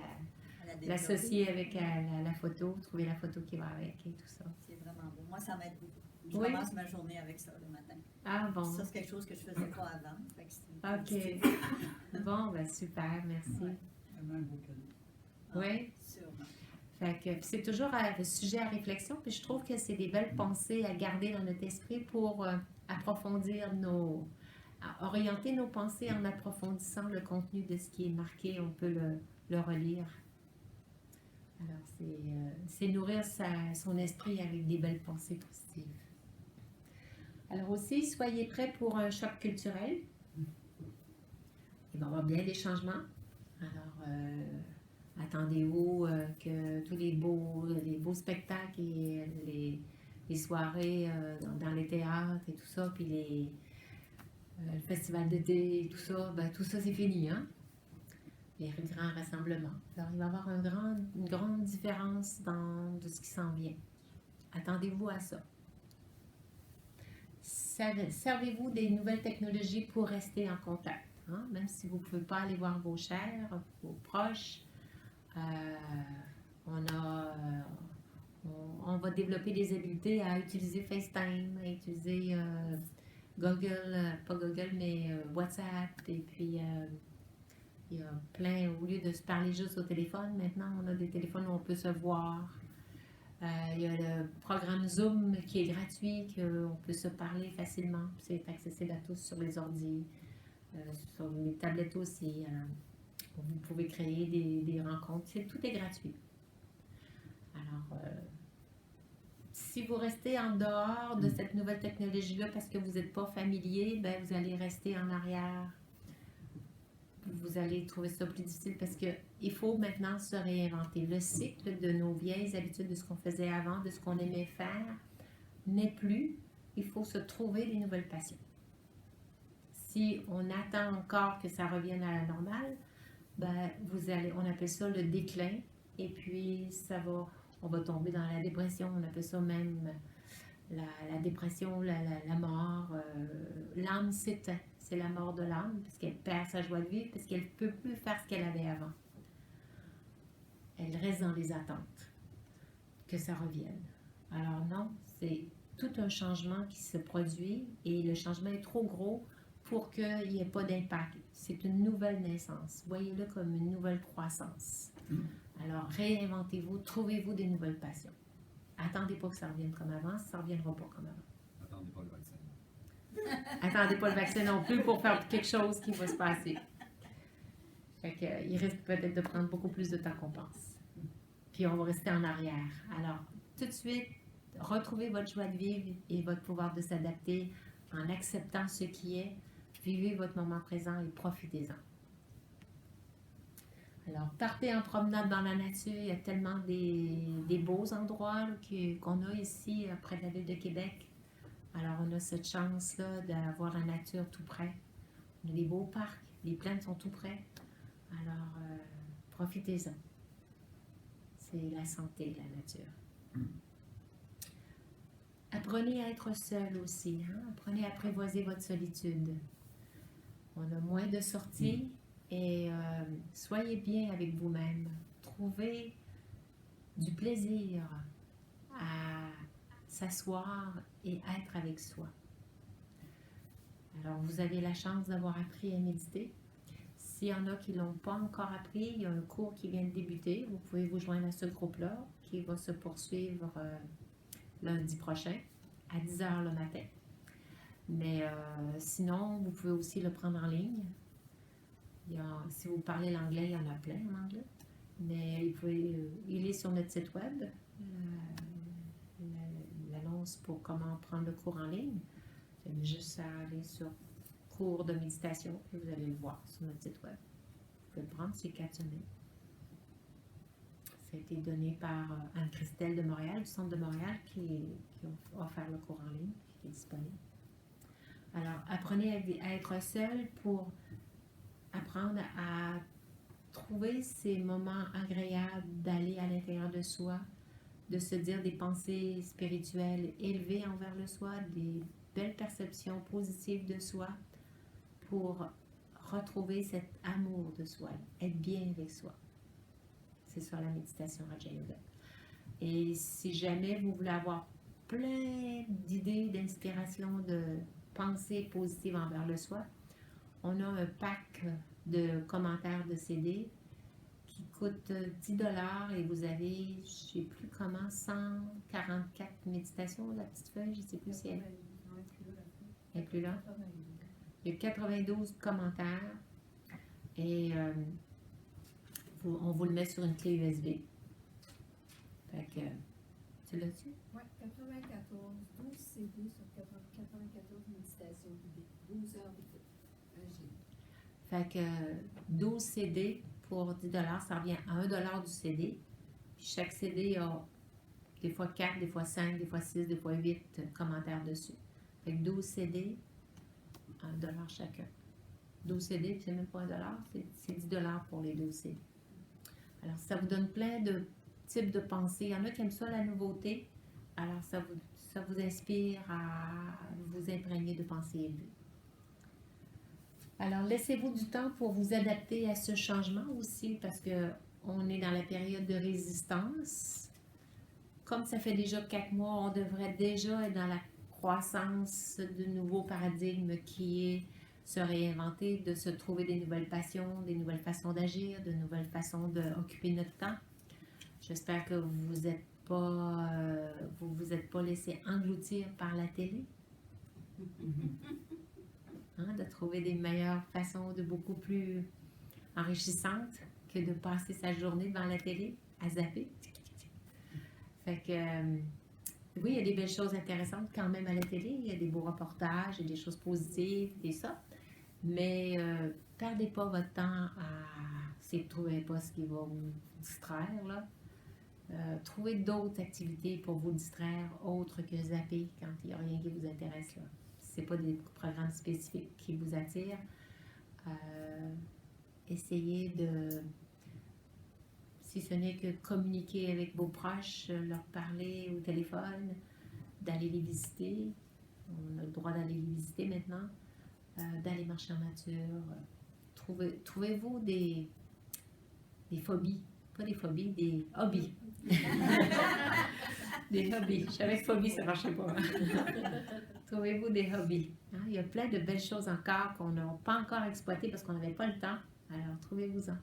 développer. l'associer avec la photo, trouver la photo qui va avec et tout ça. C'est vraiment beau. Moi, ça m'aide beaucoup. Je Oui. commence ma journée avec ça le matin. Ah bon, Ça, c'est quelque chose que je faisais pas avant. Fait que c'est ok. Bon, ben super, merci. Ouais. Vraiment un beau cadeau. Oui. Sûrement. Fait que puis c'est toujours un sujet à réflexion, puis je trouve que c'est des belles pensées à garder dans notre esprit pour approfondir orienter nos pensées en approfondissant le contenu de ce qui est marqué, on peut le relire. Alors, c'est nourrir son esprit avec des belles pensées positives. Alors aussi, soyez prêts pour un choc culturel. Il va y avoir bien des changements. Alors, attendez-vous que tous les beaux spectacles et les soirées dans les théâtres et tout ça, puis le festival d'été et tout ça, ben, tout ça c'est fini, hein? Les grands rassemblements. Alors, il va y avoir une grande différence de ce qui s'en vient. Attendez-vous à ça. Servez-vous des nouvelles technologies pour rester en contact. Hein? Même si vous ne pouvez pas aller voir vos chers, vos proches, on va développer des habiletés à utiliser FaceTime, à utiliser Google, pas Google, mais WhatsApp. Et puis, il y a plein, au lieu de se parler juste au téléphone, maintenant, on a des téléphones où on peut se voir. Il y a le programme Zoom qui est gratuit, qu'on peut se parler facilement. C'est accessible à tous sur les ordi, sur les tablettes aussi. Vous pouvez créer des rencontres. Tout est gratuit. Alors, si vous restez en dehors de cette nouvelle technologie-là parce que vous n'êtes pas familier, ben, vous allez rester en arrière. Vous allez trouver ça plus difficile parce qu'il faut maintenant se réinventer. Le cycle de nos vieilles habitudes, de ce qu'on faisait avant, de ce qu'on aimait faire, n'est plus. Il faut se trouver des nouvelles passions. Si on attend encore que ça revienne à la normale, ben, on appelle ça le déclin. Et puis, on va tomber dans la dépression. On appelle ça même la dépression, la mort. L'âme s'éteint. C'est la mort de l'âme, parce qu'elle perd sa joie de vivre, parce qu'elle ne peut plus faire ce qu'elle avait avant. Elle reste dans les attentes que ça revienne. Alors non, c'est tout un changement qui se produit et le changement est trop gros pour qu'il n'y ait pas d'impact. C'est une nouvelle naissance. Voyez-le comme une nouvelle croissance. Alors réinventez-vous, trouvez-vous des nouvelles passions. Attendez pas que ça revienne comme avant, ça ne reviendra pas comme avant. Attendez pas le vaccin. Attendez pas le vaccin non plus pour faire quelque chose qui va se passer. Fait que, il risque peut-être de prendre beaucoup plus de temps qu'on pense. Puis on va rester en arrière. Alors, tout de suite, retrouvez votre joie de vivre et votre pouvoir de s'adapter en acceptant ce qui est. Vivez votre moment présent et profitez-en. Alors, partez en promenade dans la nature. Il y a tellement des beaux endroits là, qu'on a ici, près de la ville de Québec. Alors, on a cette chance-là d'avoir la nature tout près. On a des beaux parcs, les plaines sont tout près. Alors, profitez-en. C'est la santé, la nature. Apprenez à être seul aussi. Hein? Apprenez à apprivoiser votre solitude. On a moins de sorties et soyez bien avec vous-même. Trouvez du plaisir à s'asseoir et être avec soi. Alors, vous avez la chance d'avoir appris à méditer. S'il y en a qui ne l'ont pas encore appris, il y a un cours qui vient de débuter. Vous pouvez vous joindre à ce groupe-là qui va se poursuivre lundi prochain à 10 h le matin. Mais sinon, vous pouvez aussi le prendre en ligne. Si vous parlez l'anglais, il y en a plein en anglais. Mais il est sur notre site web, l'annonce pour comment prendre le cours en ligne. Vous avez juste à aller sur cours de méditation et vous allez le voir sur notre site web. Vous pouvez le prendre, c'est 4 semaines. Ça a été donné par Anne-Christelle de Montréal, du Centre de Montréal, qui a offert le cours en ligne, qui est disponible. Alors, apprenez à être seul pour apprendre à trouver ces moments agréables d'aller à l'intérieur de soi, de se dire des pensées spirituelles élevées envers le soi, des belles perceptions positives de soi pour retrouver cet amour de soi, être bien avec soi. C'est ça la méditation Raja Yoga. Et si jamais vous voulez avoir plein d'idées, d'inspiration, de pensées positives envers le soi, on a un pack de commentaires de CD qui coûte 10 $ et vous avez, je ne sais plus comment, 144 méditations, la petite feuille, je ne sais plus si elle est plus là. Il y a 92 commentaires et on vous le met sur une clé USB. Fait que, tu l'as dessus? Oui, 12 CD sur 94 méditations guidées, 12 heures d'écoute. Fait que 12 CD pour 10 $, ça revient à 1 $ du CD. Puis chaque CD a des fois 4, des fois 5, des fois 6, des fois 8 commentaires dessus. Fait que 12 CD, 1 $ chacun. 12 CD, c'est même pas 1 $, c'est 10 $ pour les 12 CD. Alors, ça vous donne plein de types de pensées. Il y en a qui aiment ça, la nouveauté. Alors, ça vous inspire à vous imprégner de pensées élevées. Alors, laissez-vous du temps pour vous adapter à ce changement aussi, parce qu'on est dans la période de résistance. Comme ça fait déjà 4 mois, on devrait déjà être dans la croissance de nouveaux paradigmes qui est se réinventer, de se trouver des nouvelles passions, des nouvelles façons d'agir, de nouvelles façons d'occuper notre temps. J'espère que vous vous êtes pas laissé engloutir par la télé. Hein, de trouver des meilleures façons de beaucoup plus enrichissantes que de passer sa journée devant la télé à zapper. Fait que oui, il y a des belles choses intéressantes quand même à la télé. Il y a des beaux reportages, il y a des choses positives, et ça. Mais perdez pas votre temps si vous ne trouvez pas ce qui va vous distraire, là. Trouvez d'autres activités pour vous distraire autres que zapper quand il n'y a rien qui vous intéresse, là. Ce n'est pas des programmes spécifiques qui vous attirent. Essayez de, si ce n'est que communiquer avec vos proches, leur parler au téléphone, d'aller les visiter. On a le droit d'aller les visiter maintenant. D'aller marcher en nature. Trouvez-vous des phobies. Pas des phobies, des hobbies. Des hobbies. Je savais que phobie, ça ne marchait pas. Trouvez-vous des hobbies. Hein? Il y a plein de belles choses encore qu'on n'a pas encore exploitées parce qu'on n'avait pas le temps. Alors, trouvez-vous-en.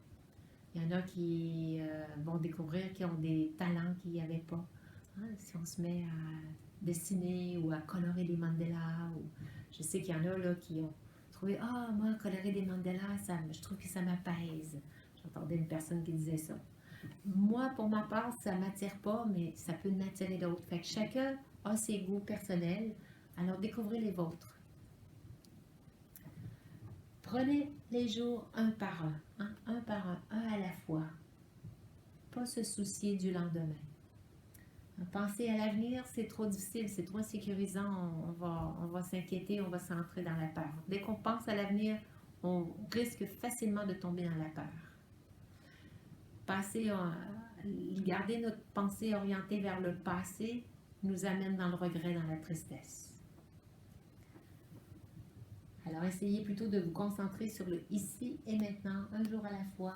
Il y en a qui vont découvrir qu'ils ont des talents qu'il n'y avait pas. Hein? Si on se met à dessiner ou à colorer des mandalas, je sais qu'il y en a là, qui ont trouvé « Ah, moi, colorer des mandalas, je trouve que ça m'apaise. » J'entendais une personne qui disait ça. Moi, pour ma part, ça ne m'attire pas, mais ça peut m'attirer d'autres. Fait que chacun a ses goûts personnels, alors découvrez les vôtres. Prenez les jours un par un, hein, un par un à la fois. Pas se soucier du lendemain. Penser à l'avenir, c'est trop difficile, c'est trop insécurisant, on va s'inquiéter, on va s'entrer dans la peur. Dès qu'on pense à l'avenir, on risque facilement de tomber dans la peur. Garder notre pensée orientée vers le passé nous amène dans le regret, dans la tristesse. Alors, essayez plutôt de vous concentrer sur le ici et maintenant, un jour à la fois,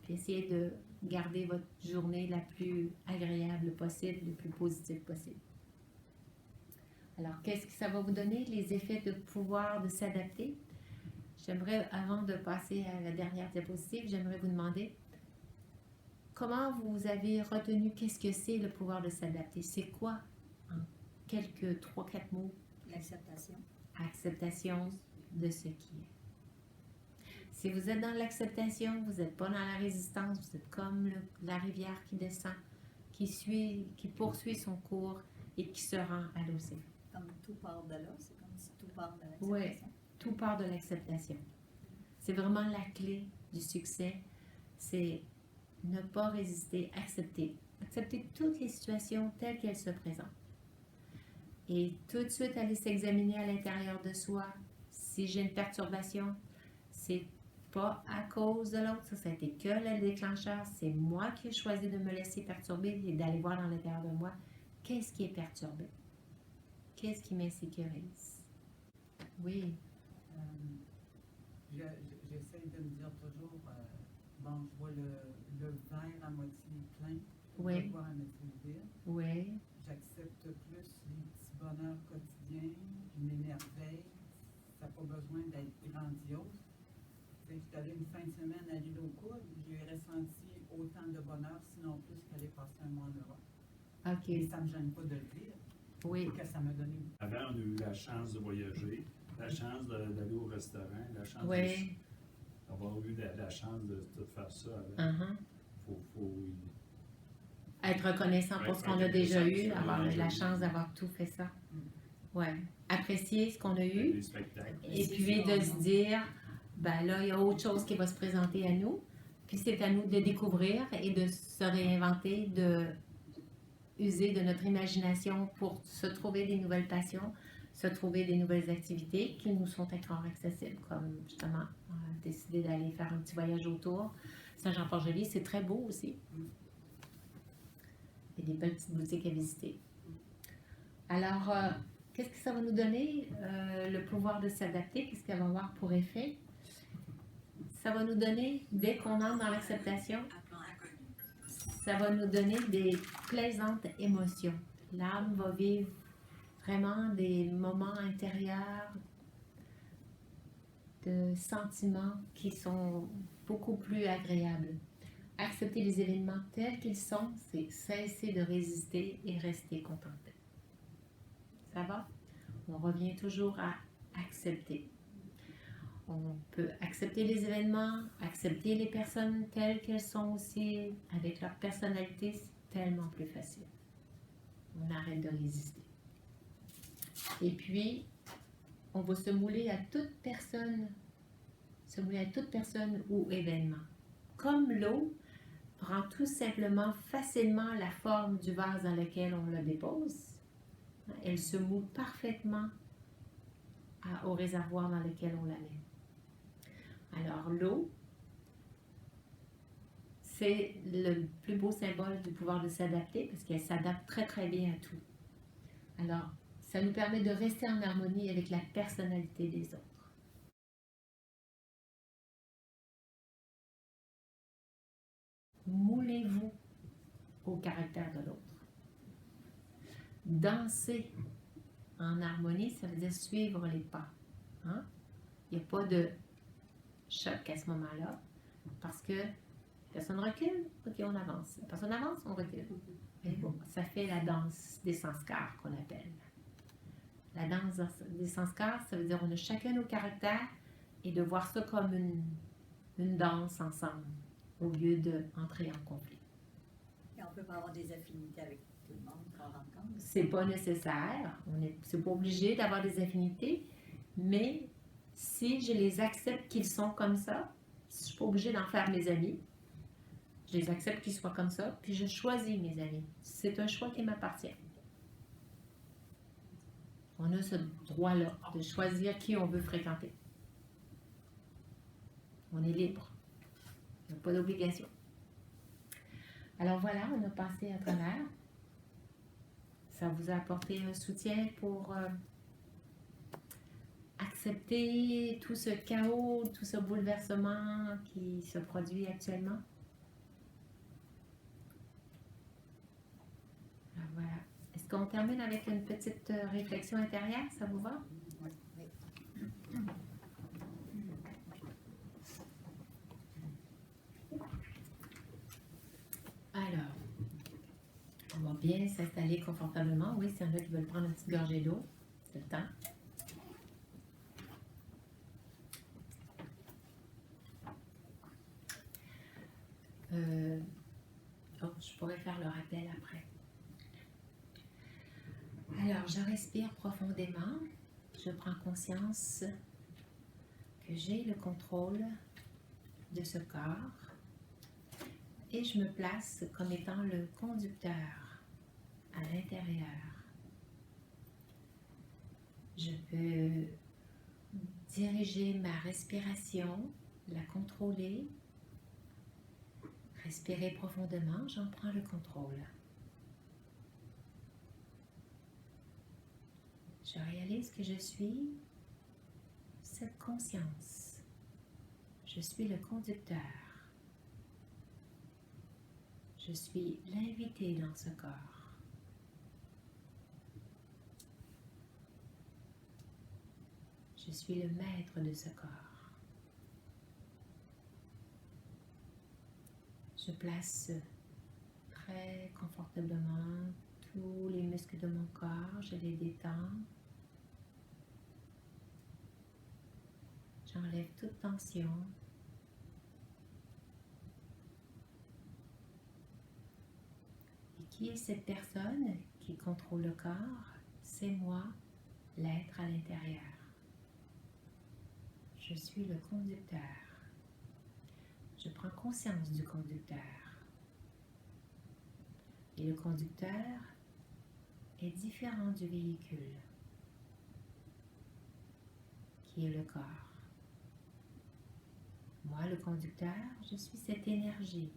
puis essayez de garder votre journée la plus agréable possible, le plus positive possible. Alors, qu'est-ce que ça va vous donner, les effets de pouvoir de s'adapter? J'aimerais, avant de passer à la dernière diapositive, j'aimerais vous demander comment vous avez retenu qu'est-ce que c'est le pouvoir de s'adapter? C'est quoi, en quelques 3-4 mots? L'acceptation. Acceptation de ce qui est. Si vous êtes dans l'acceptation, vous n'êtes pas dans la résistance, vous êtes comme la rivière qui descend, qui poursuit son cours et qui se rend à l'océan. Comme tout part de là, c'est comme si tout part de l'acceptation. Oui, tout part de l'acceptation. C'est vraiment la clé du succès, c'est ne pas résister, accepter. Accepter toutes les situations telles qu'elles se présentent. Et tout de suite aller s'examiner à l'intérieur de soi. Si j'ai une perturbation, c'est pas à cause de l'autre, ça a été que le déclencheur, c'est moi qui ai choisi de me laisser perturber et d'aller voir dans l'intérieur de moi qu'est-ce qui est perturbé, qu'est-ce qui m'insécurise. Oui, J'essaie de me dire toujours, bon, je vois le verre à moitié plein, Oui. je le vois à moitié vide. oui, J'accepte plus les petits bonheurs quotidiens, je m'émerveille, ça n'a pas besoin d'être grandiose. Tu sais, je suis allée une fin de semaine à l'île aux Coudes, j'ai ressenti autant de bonheur, sinon plus qu'aller passer un mois en Europe. Et ok, ça ne me gêne pas de le dire, oui, que ça m'a donné. Avant, on a eu la chance de voyager, la chance d'aller au restaurant, la chance oui, d'avoir eu la chance de tout faire ça avant. uh-huh. Faut Être reconnaissant pour Ouais, ce qu'on a être déjà reconnaissant eu, pour ce qu'on a avoir déjà la eu. chance d'avoir tout fait ça. Ouais. Apprécier ce qu'on a eu les spectacles. et puis de se dire, ben là, il y a autre chose qui va se présenter à nous. Puis c'est à nous de découvrir et de se réinventer, de user de notre imagination pour se trouver des nouvelles passions, se trouver des nouvelles activités qui nous sont encore accessibles, comme justement décider d'aller faire un petit voyage autour. Saint-Jean-Port-Joli, c'est très beau aussi. Il y a des belles petites boutiques à visiter. Alors, qu'est-ce que ça va nous donner, le pouvoir de s'adapter? Qu'est-ce qu'elle va avoir pour effet? Ça va nous donner, dès qu'on entre dans l'acceptation, ça va nous donner des plaisantes émotions. L'âme va vivre vraiment des moments intérieurs de sentiments qui sont beaucoup plus agréables. Accepter les événements tels qu'ils sont, c'est cesser de résister et rester contenté. Ça va? On revient toujours à accepter. On peut accepter les événements, accepter les personnes telles qu'elles sont aussi, avec leur personnalité, c'est tellement plus facile. On arrête de résister. Et puis, on va se mouler à toute personne ou événement. Comme l'eau prend tout simplement facilement la forme du vase dans lequel on la dépose, elle se moule parfaitement au réservoir dans lequel on la met. Alors, l'eau, c'est le plus beau symbole du pouvoir de s'adapter parce qu'elle s'adapte très très bien à tout. Alors, ça nous permet de rester en harmonie avec la personnalité des autres. Moulez-vous au caractère de l'autre. Danser en harmonie, ça veut dire suivre les pas. Hein? Il n'y a pas de choc à ce moment-là, parce que personne recule, ok, on avance. Personne avance, on recule. Et bon, ça fait la danse des sanskars qu'on appelle. La danse des sanskars, ça veut dire on a chacun nos caractères et de voir ça comme une danse ensemble, au lieu d'entrer en conflit. Et on peut pas avoir des affinités avec tout le monde qu'on rencontre. C'est pas nécessaire, c'est pas obligé d'avoir des affinités, mais si je les accepte qu'ils sont comme ça, je suis pas obligée d'en faire mes amis. Je les accepte qu'ils soient comme ça, puis je choisis mes amis. C'est un choix qui m'appartient. On a ce droit-là de choisir qui on veut fréquenter. On est libre. Il n'y a pas d'obligation. Alors voilà, on a passé à travers. ça vous a apporté un soutien pour accepter tout ce chaos, tout ce bouleversement qui se produit actuellement? Alors voilà. Est-ce qu'on termine avec une petite réflexion intérieure? Ça vous va? Oui. Alors, on va bien s'installer confortablement. Oui, s'il y en a qui veulent prendre une petite gorgée d'eau, c'est le temps. Oh, je pourrais faire le rappel après. Alors, je respire profondément. Je prends conscience que j'ai le contrôle de ce corps et je me place comme étant le conducteur à l'intérieur. Je peux diriger ma respiration, la contrôler. Respirer profondément, j'en prends le contrôle. Je réalise que je suis cette conscience. Je suis le conducteur. Je suis l'invité dans ce corps. Je suis le maître de ce corps. Je place très confortablement tous les muscles de mon corps, je les détends. J'enlève toute tension. Et qui est cette personne qui contrôle le corps? C'est moi, l'être à l'intérieur. Je suis le conducteur. Je prends conscience du conducteur. Et le conducteur est différent du véhicule, qui est le corps. Moi, le conducteur, je suis cette énergie,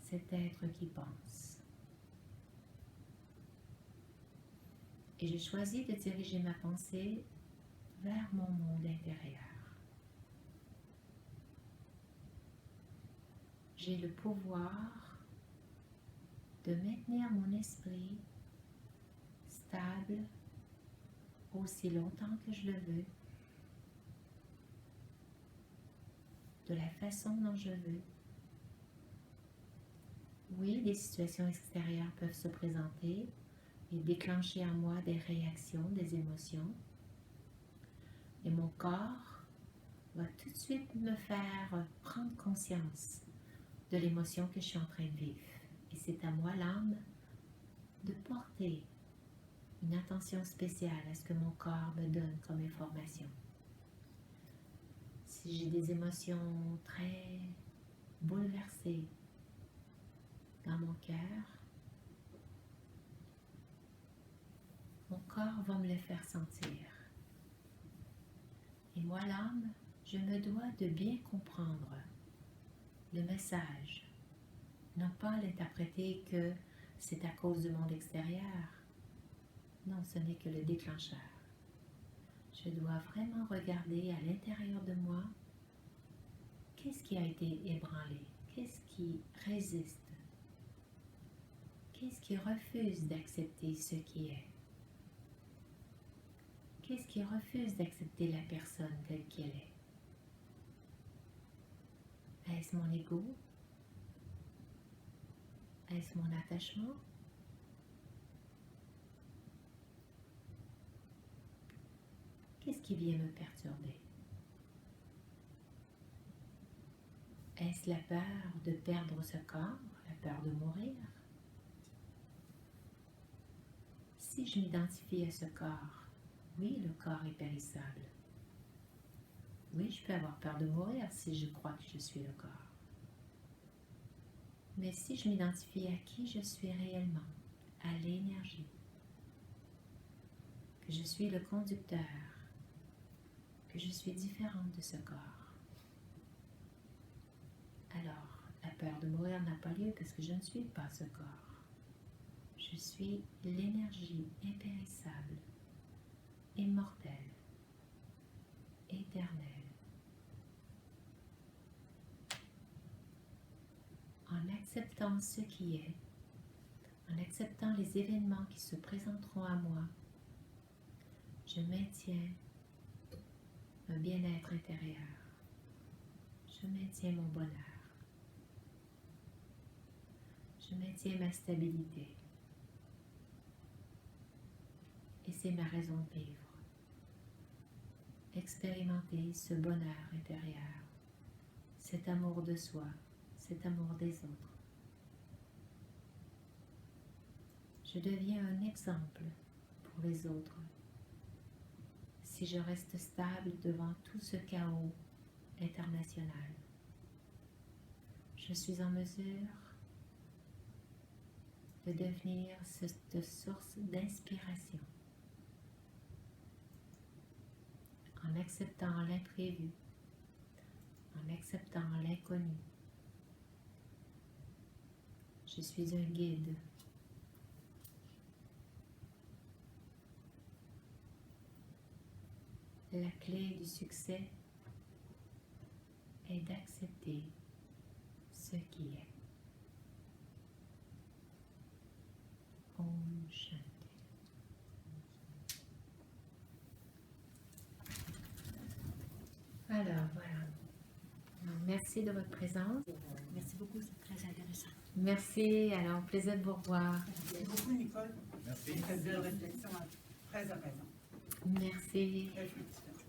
cet être qui pense. Et je choisis de diriger ma pensée vers mon monde intérieur. J'ai le pouvoir de maintenir mon esprit stable aussi longtemps que je le veux, de la façon dont je veux. Oui, des situations extérieures peuvent se présenter et déclencher en moi des réactions, des émotions. Et mon corps va tout de suite me faire prendre conscience de l'émotion que je suis en train de vivre. Et c'est à moi, l'âme, de porter une attention spéciale à ce que mon corps me donne comme information. Si j'ai des émotions très bouleversées dans mon cœur, mon corps va me le faire sentir. Et moi, l'âme, je me dois de bien comprendre le message, non pas l'interpréter que c'est à cause du monde extérieur. Non, ce n'est que le déclencheur. Je dois vraiment regarder à l'intérieur de moi qu'est-ce qui a été ébranlé, qu'est-ce qui résiste, qu'est-ce qui refuse d'accepter ce qui est, qu'est-ce qui refuse d'accepter la personne telle qu'elle est. Est-ce mon ego? Est-ce mon attachement? Qu'est-ce qui vient me perturber? Est-ce la peur de perdre ce corps, la peur de mourir? Si je m'identifie à ce corps, oui, le corps est périssable. Oui, je peux avoir peur de mourir si je crois que je suis le corps. Mais si je m'identifie à qui je suis réellement, à l'énergie, que je suis le conducteur, que je suis différente de ce corps, alors la peur de mourir n'a pas lieu parce que je ne suis pas ce corps. Je suis l'énergie impérissable, immortelle, éternelle. En acceptant ce qui est, en acceptant les événements qui se présenteront à moi, je maintiens un bien-être intérieur. Je maintiens mon bonheur. Je maintiens ma stabilité. Et c'est ma raison de vivre. Expérimenter ce bonheur intérieur, cet amour de soi, cet amour des autres. Je deviens un exemple pour les autres si je reste stable devant tout ce chaos international. Je suis en mesure de devenir cette source d'inspiration en acceptant l'imprévu, en acceptant l'inconnu. Je suis un guide. La clé du succès est d'accepter ce qui est. Om Shanti. Alors, voilà. Merci de votre présence. Merci beaucoup, c'est très intéressant. Merci. Alors, plaisir de vous revoir. Merci beaucoup, Nicole. Merci. Très belle réflexion, très apaisante, Merci. très fructueuse.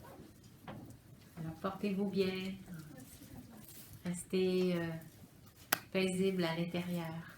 Alors, portez-vous bien. Restez paisible à l'intérieur.